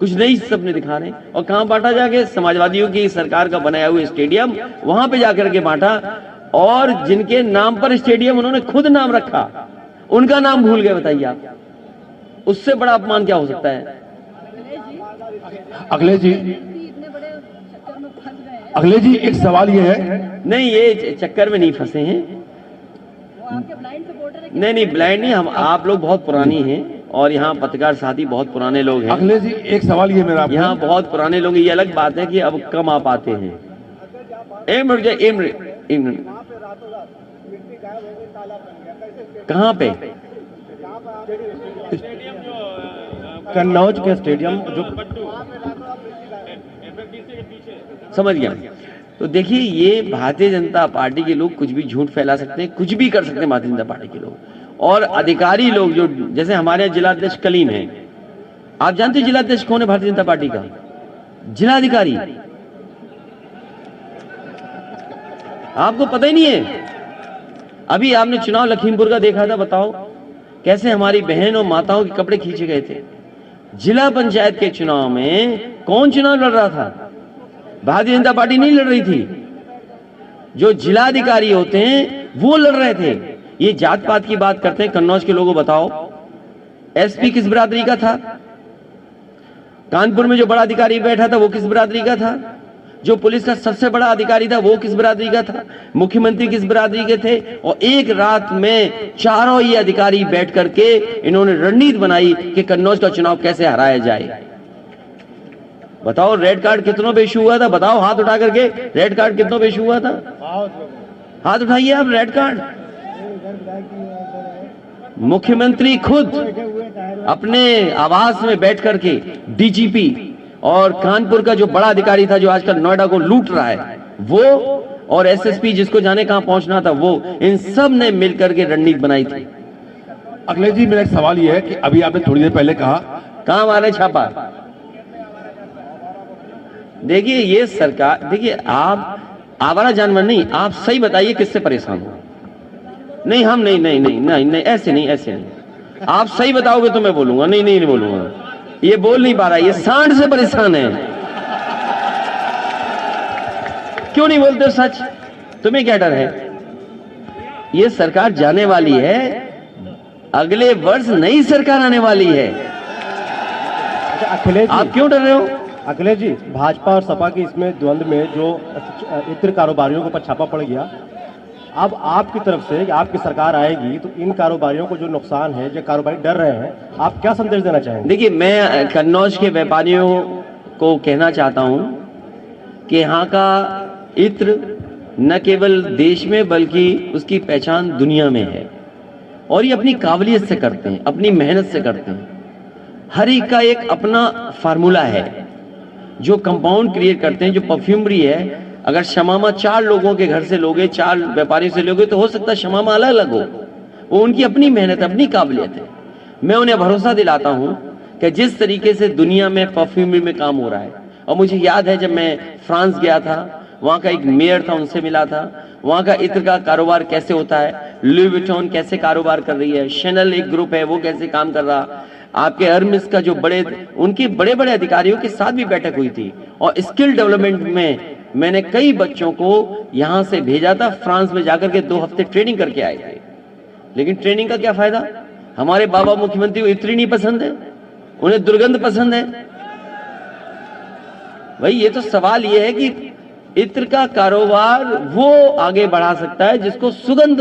कुछ नहीं सबने दिखा रहे। और कहां बांटा जाके? समाजवादियों की सरकार का बनाया हुआ स्टेडियम, वहां पे जाकर के बांटा। और जिनके नाम पर स्टेडियम उन्होंने खुद नाम रखा, उनका नाम भूल गए। बताइए आप, उससे बड़ा अपमान क्या हो सकता है? अखिलेश जी एक सवाल ये है। नहीं, ये चक्कर में नहीं फंसे हैं। नहीं, ब्लाइंड नहीं। हम आप लोग बहुत पुरानी हैं और यहाँ पत्रकार साथी बहुत पुराने लोग हैं। अखिलेश जी एक सवाल ये मेरा, यहाँ बहुत पुराने लोग, ये अलग बात है कि अब कम आ पाते हैं। कहाँ पे? कन्नौज के स्टेडियम जो समझ गया। तो देखिए, ये भारतीय जनता पार्टी के लोग कुछ भी झूठ फैला सकते हैं, कुछ भी कर सकते हैं भारतीय जनता पार्टी के लोग। और अधिकारी लोग जो, जैसे हमारे जिलाध्यक्ष कलीम है, आप जानते हैं जिलाध्यक्ष कौन है भारतीय जनता पार्टी का? जिलाधिकारी। आपको पता ही नहीं है? अभी आपने चुनाव लखीमपुर का देखा था, बताओ कैसे हमारी बहन और माताओं के कपड़े खींचे गए थे। जिला पंचायत के चुनाव में कौन चुनाव लड़ रहा था? भारतीय जनता पार्टी नहीं लड़ रही थी, जो जिलाधिकारी होते हैं वो लड़ रहे थे। ये जात पात की बात करते हैं। कन्नौज के लोगों बताओ, एसपी किस बिरादरी का था? कानपुर में जो बड़ा अधिकारी बैठा था वो किस बिरादरी का था? जो पुलिस का सबसे बड़ा अधिकारी था वो किस बिरादरी का था? मुख्यमंत्री किस बिरादरी के थे? और एक रात में चारों ही अधिकारी बैठ करके इन्होंने रणनीति बनाई कि कन्नौज का चुनाव कैसे हराया जाए। बताओ रेड कार्ड कितनों पे इशू हुआ था? बताओ हाथ उठा करके, रेड कार्ड कितनों पे इशू हुआ था? हाथ उठाइए आप। रेड कार्ड मुख्यमंत्री खुद अपने आवास में बैठ करके, डीजीपी और कानपुर का जो बड़ा अधिकारी था जो आजकल नोएडा को लूट रहा है वो, और एसएसपी जिसको जाने कहां पहुंचना था वो, इन सब ने मिलकर के रणनीति बनाई थी। अखिलेश जी, मेरा एक सवाल ये है कि अभी आपने थोड़ी देर पहले कहा कहां मारे छापा। देखिए ये सरकार, देखिए आप आवारा जानवर नहीं, आप सही बताइए किससे परेशान हो। नहीं हम नहीं नहीं नहीं नहीं नहीं ऐसे नहीं, ऐसे नहीं। आप सही बताओगे तो मैं बोलूंगा, नहीं नहीं नहीं बोलूंगा। ये बोल नहीं पा रहा, ये सांड से परेशान है। क्यों नहीं बोलते हो सच? तुम्हें क्या डर है? ये सरकार जाने वाली है, अगले वर्ष नई सरकार आने वाली है। अखिलेश जी, आप क्यों डर रहे हो? अखिलेश जी, भाजपा और सपा की इसमें द्वंद्व में जो इत्र कारोबारियों के ऊपर छापा पड़ गया, अब आपकी तरफ से आपकी सरकार आएगी तो इन कारोबारियों को जो नुकसान है, जो कारोबारी डर रहे हैं, आप क्या संदेश देना चाहेंगे? देखिए मैं कन्नौज के व्यापारियों को कहना चाहता हूं कि यहाँ का इत्र न केवल देश में बल्कि उसकी पहचान दुनिया में है, और ये अपनी काबिलियत से करते हैं, अपनी मेहनत से करते हैं। हर एक का एक अपना फार्मूला है जो कंपाउंड क्रिएट करते हैं, जो परफ्यूमरी है। अगर शमामा 4 लोगों के घर से लोगे, 4 व्यापारियों से लोगे तो हो सकता है शमामा अलग अलग हो। वो उनकी अपनी मेहनत, अपनी काबिलियत है। मैं उन्हें भरोसा दिलाता हूं कि जिस तरीके से दुनिया में परफ्यूमरी में काम हो रहा है, और मुझे याद है जब मैं फ्रांस गया था, वहां का एक मेयर था, उनसे मिला था, वहां का इत्र का कारोबार कैसे होता है, लुई विटॉन कैसे कारोबार कर रही है, शैनल एक ग्रुप है वो कैसे काम कर रहा, आपके हर्मेस का जो उनके बड़े बड़े अधिकारियों के साथ भी बैठक हुई थी। और स्किल डेवलपमेंट में मैंने कई बच्चों को यहां से भेजा था, फ्रांस में जाकर के 2 हफ्ते ट्रेनिंग करके आए थे। लेकिन ट्रेनिंग का क्या फायदा? हमारे बाबा मुख्यमंत्री को इत्र नहीं पसंद है, उन्हें दुर्गंध पसंद है। भाई ये तो सवाल ये है कि इत्र का कारोबार वो आगे बढ़ा सकता है जिसको सुगंध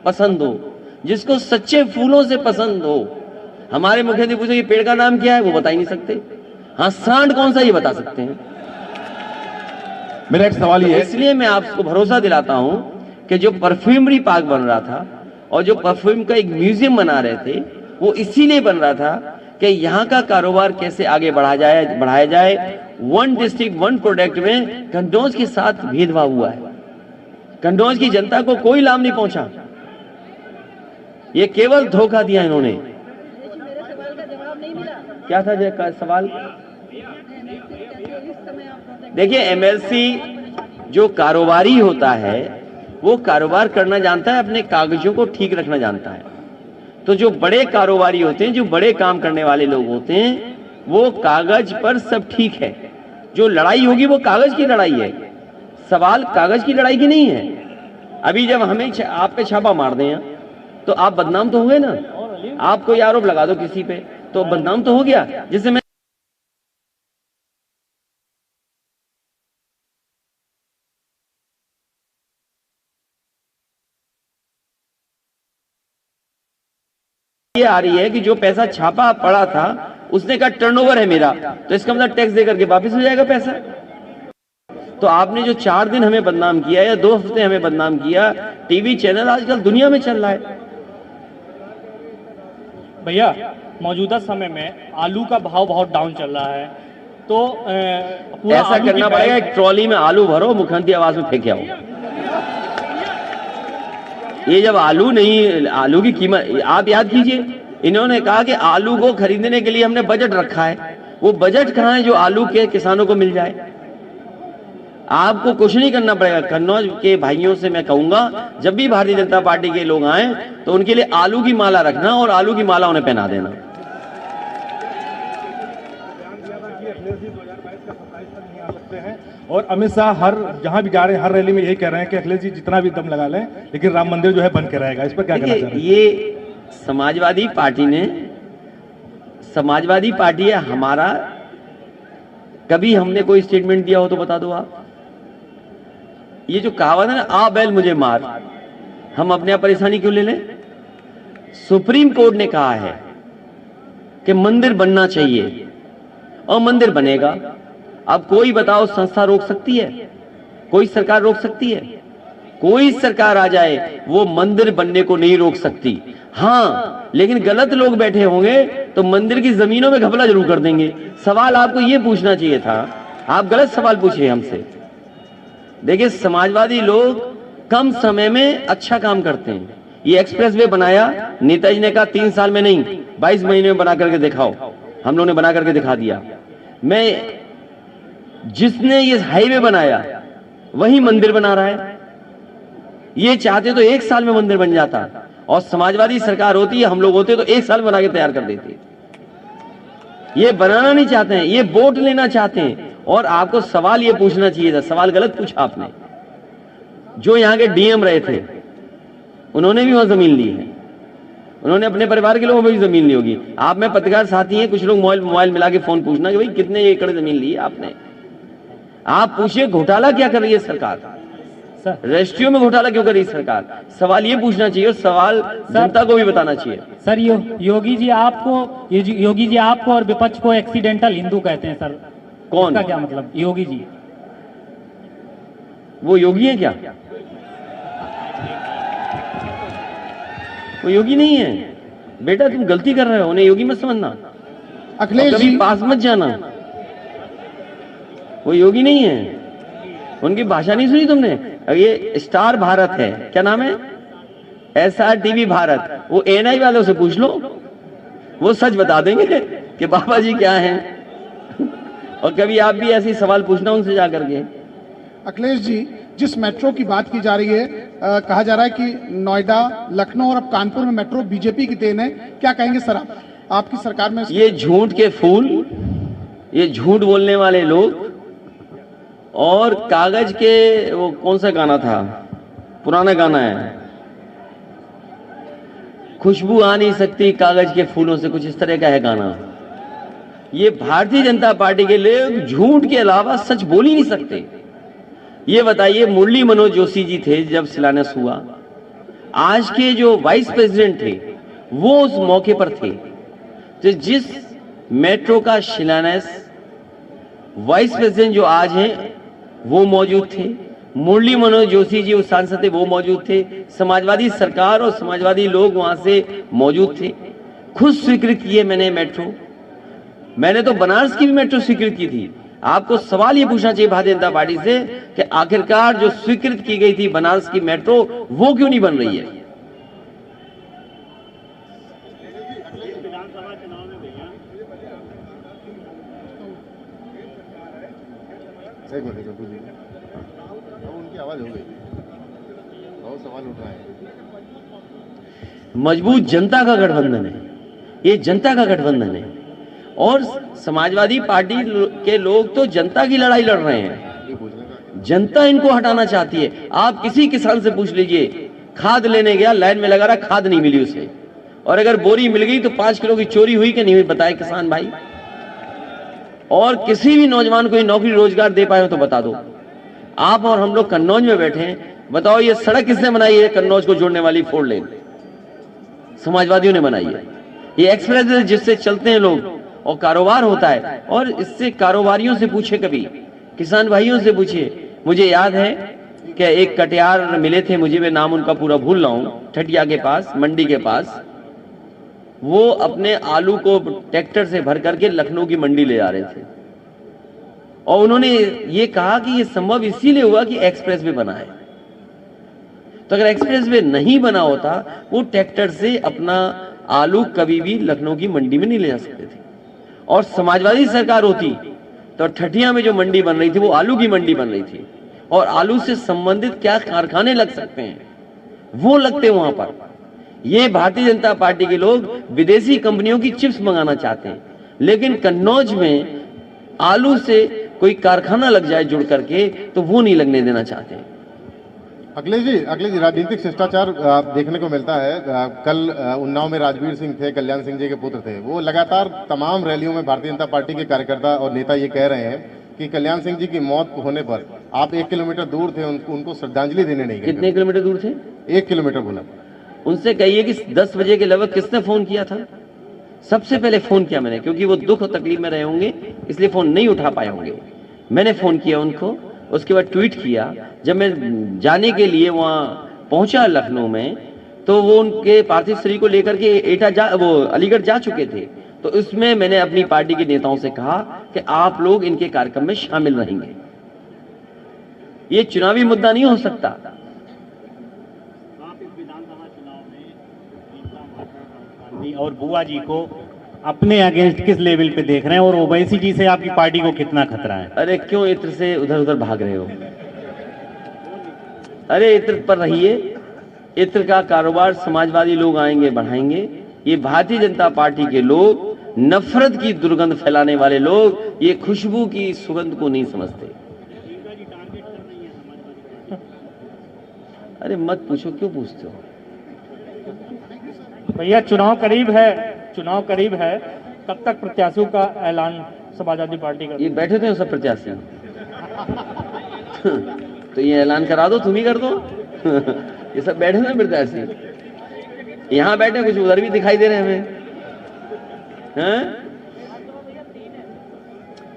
पसंद हो, जिसको सच्चे फूलों से पसंद हो। हमारे मुख्यमंत्री पूछे पेड़ का नाम क्या है, वो बता ही नहीं सकते। हाँ सांड कौन सा ये बता सकते हैं। मेरा एक सवाल ये है, इसलिए मैं आपको भरोसा दिलाता हूं कि जो परफ्यूमरी पार्क बन रहा था और जो परफ्यूम का एक म्यूजियम बना रहे थे, वो इसीलिए बन रहा था कि यहाँ का कारोबार कैसे आगे बढ़ाया जाए। 1 डिस्ट्रिक्ट 1 प्रोडक्ट में कन्नौज के साथ भेदभाव हुआ है। कन्नौज की जनता को कोई लाभ नहीं पहुंचा, ये केवल धोखा दिया इन्होंने। क्या था सवाल? देखिए एमएलसी जो कारोबारी होता है वो कारोबार करना जानता है, अपने कागजों को ठीक रखना जानता है। तो जो बड़े कारोबारी होते हैं, जो बड़े काम करने वाले लोग होते हैं, वो कागज पर सब ठीक है। जो लड़ाई होगी वो कागज की लड़ाई है, सवाल कागज की लड़ाई की नहीं है। अभी जब हमें आप पे छापा मार दें तो आप बदनाम तो हुए ना। आप कोई आरोप लगा दो किसी पे तो बदनाम तो हो गया। जिससे मैं ये आ रही है कि जो पैसा छापा पड़ा था उसने कहा टर्नओवर है मेरा, तो इसका मतलब टैक्स दे करके वापस हो जाएगा पैसा। तो आपने जो 4 दिन हमें बदनाम किया या 2 हफ्ते हमें बदनाम किया, टीवी चैनल आजकल दुनिया में चल रहा है। भैया मौजूदा समय में आलू का भाव बहुत डाउन चल रहा है, तो ऐसा करना पड़ेगा, एक ट्रॉली में आलू भरो, मुख्यमंत्री आवास में फेंके आओ। ये जब आलू नहीं, आलू की कीमत आप याद कीजिए, इन्होंने कहा कि आलू को खरीदने के लिए हमने बजट रखा है। वो बजट कहाँ है जो आलू के किसानों को मिल जाए? आपको कुछ नहीं करना पड़ेगा। कन्नौज के भाइयों से मैं कहूंगा, जब भी भारतीय जनता पार्टी के लोग आए तो उनके लिए आलू की माला रखना और आलू की माला उन्हें पहना देना। और अमित शाह हर जहां भी जा रहे हैं, हर रैली में यही कह रहे हैं कि अखिलेश जी जितना भी दम लगा लें, लेकिन राम मंदिर जो है बन के रहेगा। इस पर क्या कहना चाह रहे हैं? ये समाजवादी पार्टी है हमारा। कभी हमने कोई स्टेटमेंट दिया हो तो बता दो आप। ये जो कहावत है ना, आ बैल मुझे मार, हम अपने आप परेशानी क्यों ले लें? सुप्रीम कोर्ट ने कहा है कि मंदिर बनना चाहिए और मंदिर बनेगा। अब कोई बताओ संस्था रोक सकती है? कोई सरकार रोक सकती है? कोई सरकार आ जाए वो मंदिर बनने को नहीं रोक सकती। हाँ, लेकिन गलत लोग बैठे होंगे तो मंदिर की जमीनों में घपला जरूर कर देंगे। सवाल आपको ये पूछना चाहिए था, आप गलत सवाल पूछे हमसे। देखिए, समाजवादी लोग कम समय में अच्छा काम करते हैं। ये एक्सप्रेसवे बनाया, नेताजी ने कहा 3 साल में नहीं 22 महीने में बना करके दिखाओ। हम लोगों ने बना करके दिखा दिया। जिसने ये हाईवे बनाया वही मंदिर बना रहा है। ये चाहते तो 1 साल में मंदिर बन जाता, और समाजवादी सरकार होती है, हम लोग होते तो 1 साल बना के तैयार कर देते। ये बनाना नहीं चाहते हैं, ये वोट लेना चाहते हैं। और आपको सवाल ये पूछना चाहिए था, सवाल गलत पूछा आपने। जो यहाँ के डीएम रहे थे उन्होंने भी वहां जमीन ली है, उन्होंने अपने परिवार के लोगों में भी जमीन ली होगी। आप में पत्रकार साथी हैं, कुछ लोग मोबाइल मिला के फोन पूछना कि भाई कितने एकड़ जमीन ली है आपने। आप पूछिए घोटाला क्या कर रही है सरकार, रजिस्ट्रियों में घोटाला क्यों कर रही है सरकार? सवाल ये पूछना चाहिए और सवाल जनता को भी बताना चाहिए। सर, योगी जी आपको और विपक्ष को एक्सीडेंटल हिंदू कहते हैं सर। कौन? इसका क्या मतलब? योगी जी। वो योगी है क्या? वो योगी नहीं है बेटा, तुम गलती कर रहे हो, उन्हें योगी मत समझना। अखिलेश जी पास मत जाना, वो योगी नहीं है। उनकी भाषा नहीं सुनी तुमने? ये स्टार भारत है, क्या नाम है? SR TV Bharat. वो NI वालों से पूछ लो, वो सच बता देंगे कि बाबा जी क्या हैं। और कभी आप भी ऐसे सवाल पूछना उनसे जाकर के। अखिलेश जी, जिस मेट्रो की बात की जा रही है, कहा जा रहा है कि नोएडा, लखनऊ और अब कानपुर में मेट्रो बीजेपी की देन है, क्या कहेंगे सर आप? आपकी सरकार में ये झूठ के फूल, ये झूठ बोलने वाले लोग, और कागज के वो कौन सा गाना था, पुराना गाना है, खुशबू आ नहीं सकती कागज के फूलों से, कुछ इस तरह का है गाना। ये भारतीय जनता पार्टी के लोग झूठ के अलावा सच बोल ही नहीं सकते। ये बताइए, मुरली मनोज जोशी जी थे जब शिलान्यास हुआ, आज के जो वाइस प्रेसिडेंट थे वो उस मौके पर थे। तो जिस मेट्रो का शिलान्यास वाइस प्रेसिडेंट जो आज हैं वो मौजूद थे, मुरली मनोज जोशी जी उस सांसद थे वो मौजूद थे, समाजवादी सरकार और समाजवादी लोग वहां से मौजूद थे। खुद स्वीकृत किए मैंने मेट्रो, मैंने तो बनारस की भी मेट्रो स्वीकृत की थी। आपको सवाल ये पूछना चाहिए भारतीय जनता पार्टी से कि आखिरकार जो स्वीकृत की गई थी बनारस की मेट्रो, वो क्यों नहीं बन रही है? एक मिनट, उनकी आवाज हो गई, बहुत सवाल उठ रहा है। मजबूत जनता का गठबंधन है, ये जनता का गठबंधन है। और समाजवादी पार्टी के लोग तो जनता की लड़ाई लड़ रहे हैं, जनता इनको हटाना चाहती है। आप किसी किसान से पूछ लीजिए, खाद लेने गया, लाइन में लगा रहा, खाद नहीं मिली उसे, और अगर बोरी मिल गई तो 5 किलो की चोरी हुई कि नहीं हुई, बताए किसान भाई। और किसी भी नौजवान को नौकरी रोजगार दे पाए तो बता दो। आप और हम लोग कन्नौज में बैठे हैं, बताओ ये सड़क किसने बनाई है? कन्नौज को जोड़ने वाली 4 लेन समाजवादियों ने बनाई है। ये एक्सप्रेस जिससे चलते हैं लोग और कारोबार होता है, और इससे कारोबारियों से पूछे, कभी किसान भाइयों से पूछिए। मुझे याद है कि एक कटियार मिले थे मुझे, मैं नाम उनका पूरा भूल रहा हूं, ठटिया के पास, मंडी के पास, वो अपने आलू को ट्रैक्टर से भर करके लखनऊ की मंडी ले जा रहे थे। और उन्होंने ये कहा कि ये संभव इसीलिए हुआ कि एक्सप्रेस वे बना है। तो अगर एक्सप्रेस वे नहीं बना होता, वो ट्रैक्टर से अपना आलू कभी भी लखनऊ की मंडी में नहीं ले जा सकते थे। और समाजवादी सरकार होती तो ठठिया में जो मंडी बन रही थी वो आलू की मंडी बन रही थी, और आलू से संबंधित क्या कारखाने लग सकते हैं वो लगते वहां पर। ये भारतीय जनता पार्टी के लोग विदेशी कंपनियों की चिप्स मंगाना चाहते हैं, लेकिन कन्नौज में आलू से कोई कारखाना लग जाए जुड़ करके तो वो नहीं लगने देना चाहते। अखिलेश जी राजनीतिक शिष्टाचार देखने को मिलता है। कल उन्नाव में राजवीर सिंह थे, कल्याण सिंह जी के पुत्र थे, वो लगातार तमाम रैलियों में भारतीय जनता पार्टी के कार्यकर्ता और नेता ये कह रहे हैं कि कल्याण सिंह जी की मौत होने पर आप 1 किलोमीटर दूर थे, उनको श्रद्धांजलि देने नहीं गए। कितने किलोमीटर दूर थे? 1 किलोमीटर बोला। उनसे कहिए कि 10 बजे के लगभग किसने फोन किया था? सबसे पहले फोन किया मैंने, क्योंकि वो दुख और तकलीफ में रहे होंगे इसलिए फोन नहीं उठा पाए होंगे। मैंने फोन किया उनको, उसके बाद ट्वीट किया। जब मैं जाने के लिए वहां पहुंचा लखनऊ में, तो वो उनके पार्थिव शरीर को लेकर के वो अलीगढ़ जा चुके थे। तो इसमें मैंने अपनी पार्टी के नेताओं से कहा कि आप लोग इनके कार्यक्रम में शामिल रहेंगे। ये चुनावी मुद्दा नहीं हो सकता। आप इस विधानसभा चुनाव में और बुआ जी को अपने अगेंस्ट किस लेवल पे देख रहे हैं, और ओवैसी जी से आपकी पार्टी को कितना खतरा है? अरे क्यों इत्र से उधर उधर भाग रहे हो? अरे इत्र पर रहिए। इत्र का कारोबार समाजवादी लोग आएंगे बढ़ाएंगे। ये भारतीय जनता पार्टी के लोग, नफरत की दुर्गंध फैलाने वाले लोग, ये खुशबू की सुगंध को नहीं समझते। अरे मत पूछो, क्यों पूछते हो? भैया चुनाव करीब है, कब तक प्रत्याशियों का ऐलान समाजवादी पार्टी का? ये बैठे थे सब प्रत्याशी तो ये ऐलान करा दो, तुम ही कर दो ये सब बैठे थे प्रत्याशी, यहाँ बैठे, कुछ उधर भी दिखाई दे रहे हैं हमें। हैं?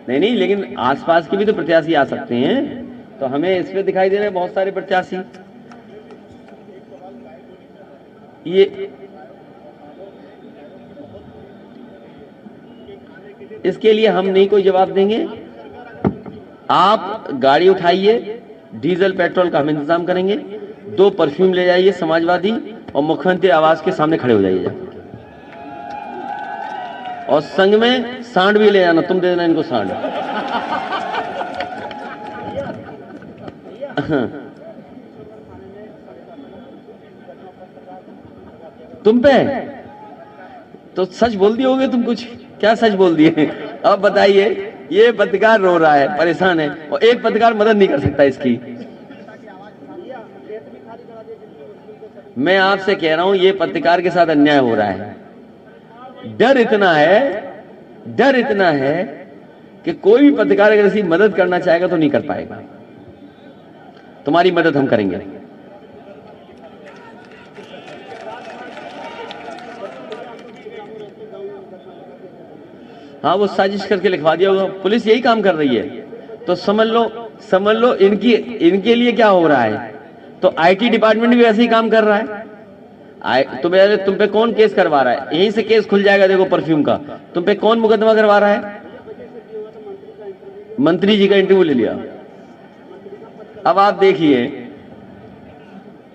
नहीं, लेकिन आसपास के भी तो प्रत्याशी आ सकते हैं, तो हमें इस पे दिखाई दे रहे हैं बहुत सारे प्रत्याशी। ये इसके लिए हम नहीं कोई जवाब देंगे। आप गाड़ी उठाइए, डीजल पेट्रोल का हम इंतजाम करेंगे। 2 परफ्यूम ले जाइए समाजवादी, और मुख्यमंत्री आवास के सामने खड़े हो जाइए, और संग में सांड भी ले जाना, तुम दे देना इनको सांड। तुम पे तो सच बोल दिए होगे तुम। कुछ क्या सच बोल दिए? अब बताइए, ये पत्रकार रो रहा है, परेशान है, और एक पत्रकार मदद नहीं कर सकता इसकी। मैं आपसे कह रहा हूं, ये पत्रकार के साथ अन्याय हो रहा है। डर इतना है कि कोई भी पत्रकार अगर ऐसी मदद करना चाहेगा तो नहीं कर पाएगा। तुम्हारी मदद हम करेंगे। हाँ, वो साजिश करके लिखवा दिया होगा। पुलिस यही काम कर रही है, तो समझ लो इनके लिए क्या हो रहा है। तो आईटी डिपार्टमेंट भी वैसे ही काम कर रहा है। तुम पे कौन केस करवा रहा है? यहीं से केस खुल जाएगा। देखो परफ्यूम का, तुम पे कौन मुकदमा करवा रहा है? मंत्री जी का इंटरव्यू ले लिया। अब आप देखिए,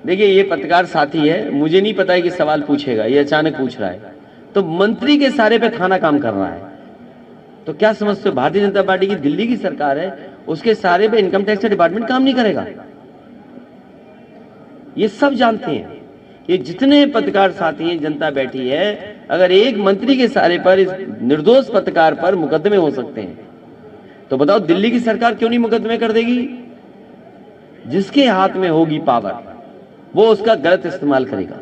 ये पत्रकार साथी है, मुझे नहीं पता है कि सवाल पूछेगा, ये अचानक पूछ रहा है। तो मंत्री के सारे पे थाना काम कर रहा है। तो क्या समझते हो, भारतीय जनता पार्टी की दिल्ली की सरकार है, उसके सारे पे इनकम टैक्स का डिपार्टमेंट काम नहीं करेगा? ये सब जानते हैं। ये जितने पत्रकार साथी हैं, जनता बैठी है, अगर एक मंत्री के सारे पर, इस निर्दोष पत्रकार पर मुकदमे हो सकते हैं, तो बताओ दिल्ली की सरकार क्यों नहीं मुकदमे कर देगी? जिसके हाथ में होगी पावर, वो उसका गलत इस्तेमाल करेगा।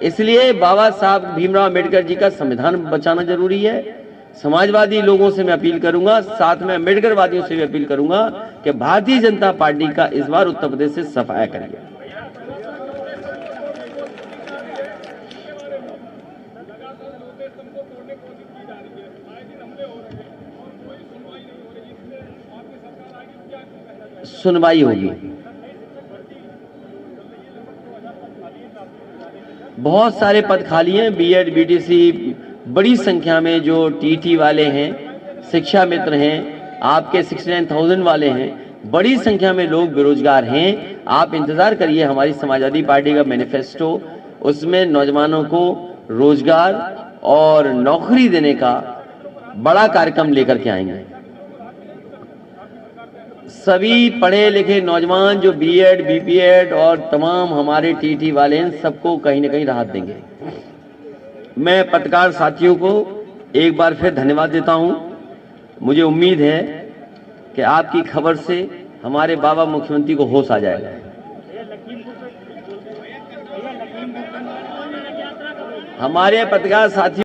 इसलिए बाबा साहब भीमराव अम्बेडकर जी का संविधान बचाना जरूरी है। समाजवादी लोगों से मैं अपील करूंगा, साथ में अम्बेडकर वादियों से भी अपील करूंगा कि भारतीय जनता पार्टी का इस बार उत्तर प्रदेश से सफाया करिए। सुनवाई होगी। बहुत सारे पद खाली हैं, बीएड, बीटीसी, बड़ी संख्या में जो टीटी वाले हैं, शिक्षा मित्र हैं, आपके 69,000 वाले हैं, बड़ी संख्या में लोग बेरोजगार हैं। आप इंतजार करिए, हमारी समाजवादी पार्टी का मैनिफेस्टो, उसमें नौजवानों को रोजगार और नौकरी देने का बड़ा कार्यक्रम लेकर के आएंगे। सभी पढ़े लिखे नौजवान जो बीएड, बीपीएड और तमाम हमारे टीटी वाले हैं, सबको कहीं ना कहीं राहत देंगे। मैं पत्रकार साथियों को एक बार फिर धन्यवाद देता हूं। मुझे उम्मीद है कि आपकी खबर से हमारे बाबा मुख्यमंत्री को होश आ जाएगा। हमारे पत्रकार साथी